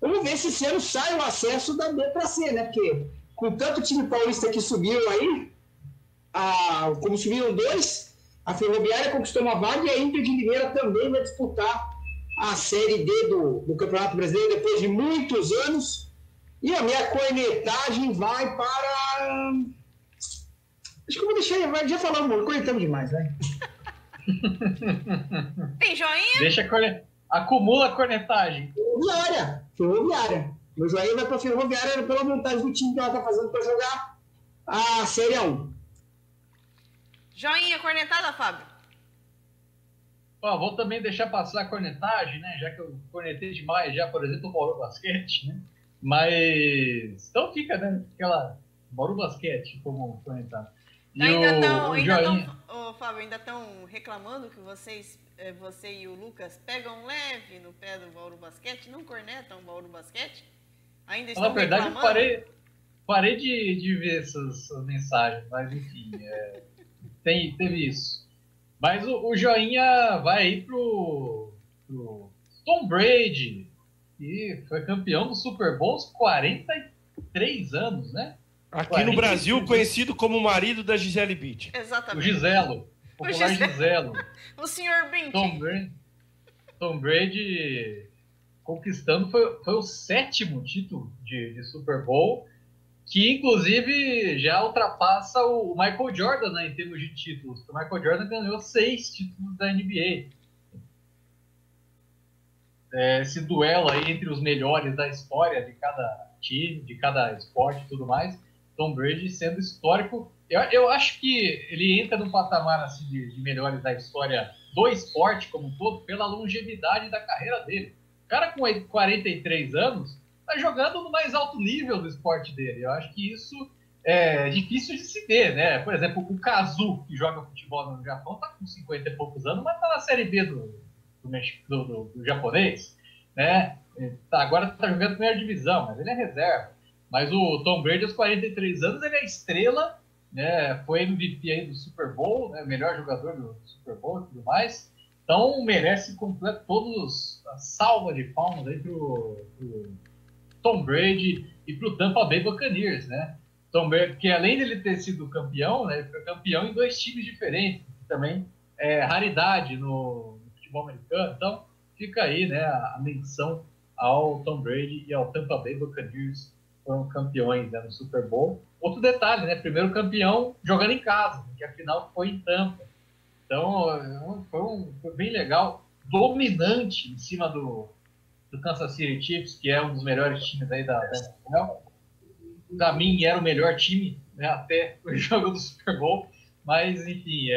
Vamos ver se esse ano sai o acesso da B para C, né? Porque com tanto time paulista que subiu aí, como subiram 2, a Ferroviária conquistou uma vaga e a Inter de Limeira também vai disputar a Série D do Campeonato Brasileiro depois de muitos anos. E a minha cornetagem vai para... Acho que eu vou deixar... Já falamos, cornetamos demais, vai. Tem joinha? Deixa acumula a cornetagem. Ferroviária. Meu joinha vai para a Ferroviária pela montagem do time que ela está fazendo para jogar a Série A1. Joinha cornetada, Fábio? Vou também deixar passar a cornetagem, né? Já que eu cornetei demais já, por exemplo, o Bauru Basquete, né? Mas então fica, né? Aquela Bauru Basquete como cornetado. Fábio, ainda estão reclamando que você e o Lucas pegam leve no pé do Bauru Basquete, não cornetam o Bauru Basquete? Ainda estão reclamando? Na verdade, eu parei de ver essas mensagens, mas enfim, teve isso. Mas o joinha vai aí pro Tom Brady, que foi campeão do Super Bowl aos 43 anos, né? Aqui no Brasil, conhecido como o marido da Gisele Bündchen. Exatamente. O Giselo. Popular Giselo. O senhor Bündchen. Tom Brady conquistando, foi o 7º título de Super Bowl, que inclusive já ultrapassa o Michael Jordan, né, em termos de títulos. O Michael Jordan ganhou 6 títulos da NBA. Esse duelo aí entre os melhores da história de cada time, de cada esporte e tudo mais. Tom Brady sendo histórico. Eu acho que ele entra num patamar assim, de melhores da história do esporte como um todo, pela longevidade da carreira dele. O cara com 43 anos está jogando no mais alto nível do esporte dele. Eu acho que isso é difícil de se ver, né? Por exemplo, o Kazu, que joga futebol no Japão, está com 50 e poucos anos, mas está na Série B do japonês, né? Agora está jogando primeira divisão, mas ele é reserva. Mas o Tom Brady, aos 43 anos, ele é estrela, né? Foi MVP aí do Super Bowl, né? Melhor jogador do Super Bowl e tudo mais. Então, merece todos a salva de palmas aí pro Tom Brady e pro Tampa Bay Buccaneers, né? Tom Brady, que além dele ter sido campeão, né? Ele foi campeão em 2 times diferentes, que também é raridade no futebol americano. Então, fica aí, né? A menção ao Tom Brady e ao Tampa Bay Buccaneers, foram campeões, né, no Super Bowl. Outro detalhe, né? Primeiro campeão jogando em casa, que a final foi em Tampa. Então, foi bem legal. Dominante em cima do Kansas City Chiefs, que é um dos melhores times aí da NFL. Para mim, era o melhor time, né, até o jogo do Super Bowl. Mas, enfim,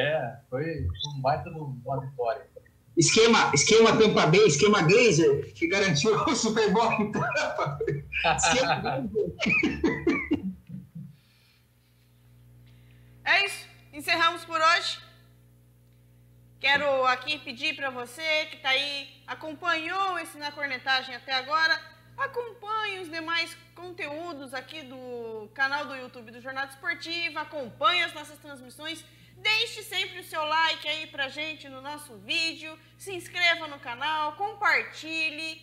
foi um baita de uma vitória. Esquema Tampa Bay, esquema Glazer, que garantiu o Super Bowl em Tampa. É isso. Encerramos por hoje. Quero aqui pedir para você que está aí, acompanhou esse Na Cornetagem até agora, acompanhe os demais conteúdos aqui do canal do YouTube do Jornada Esportiva, acompanhe as nossas transmissões. Deixe sempre o seu like aí pra gente no nosso vídeo, se inscreva no canal, compartilhe.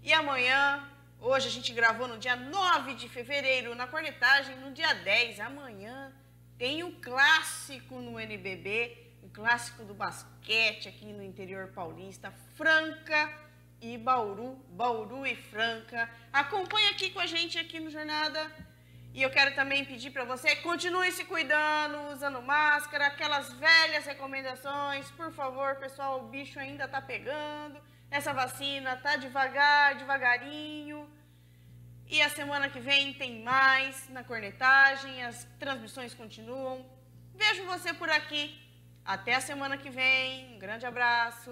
E amanhã, hoje a gente gravou no dia 9 de fevereiro, na cornetagem, no dia 10, amanhã, tem um clássico no NBB, um clássico do basquete aqui no interior paulista, Franca e Bauru, Bauru e Franca. Acompanhe aqui com a gente aqui no Jornada. E eu quero também pedir para você, continue se cuidando, usando máscara, aquelas velhas recomendações. Por favor, pessoal, o bicho ainda tá pegando. Essa vacina tá devagarinho. E a semana que vem tem mais na cornetagem, as transmissões continuam. Vejo você por aqui. Até a semana que vem. Um grande abraço.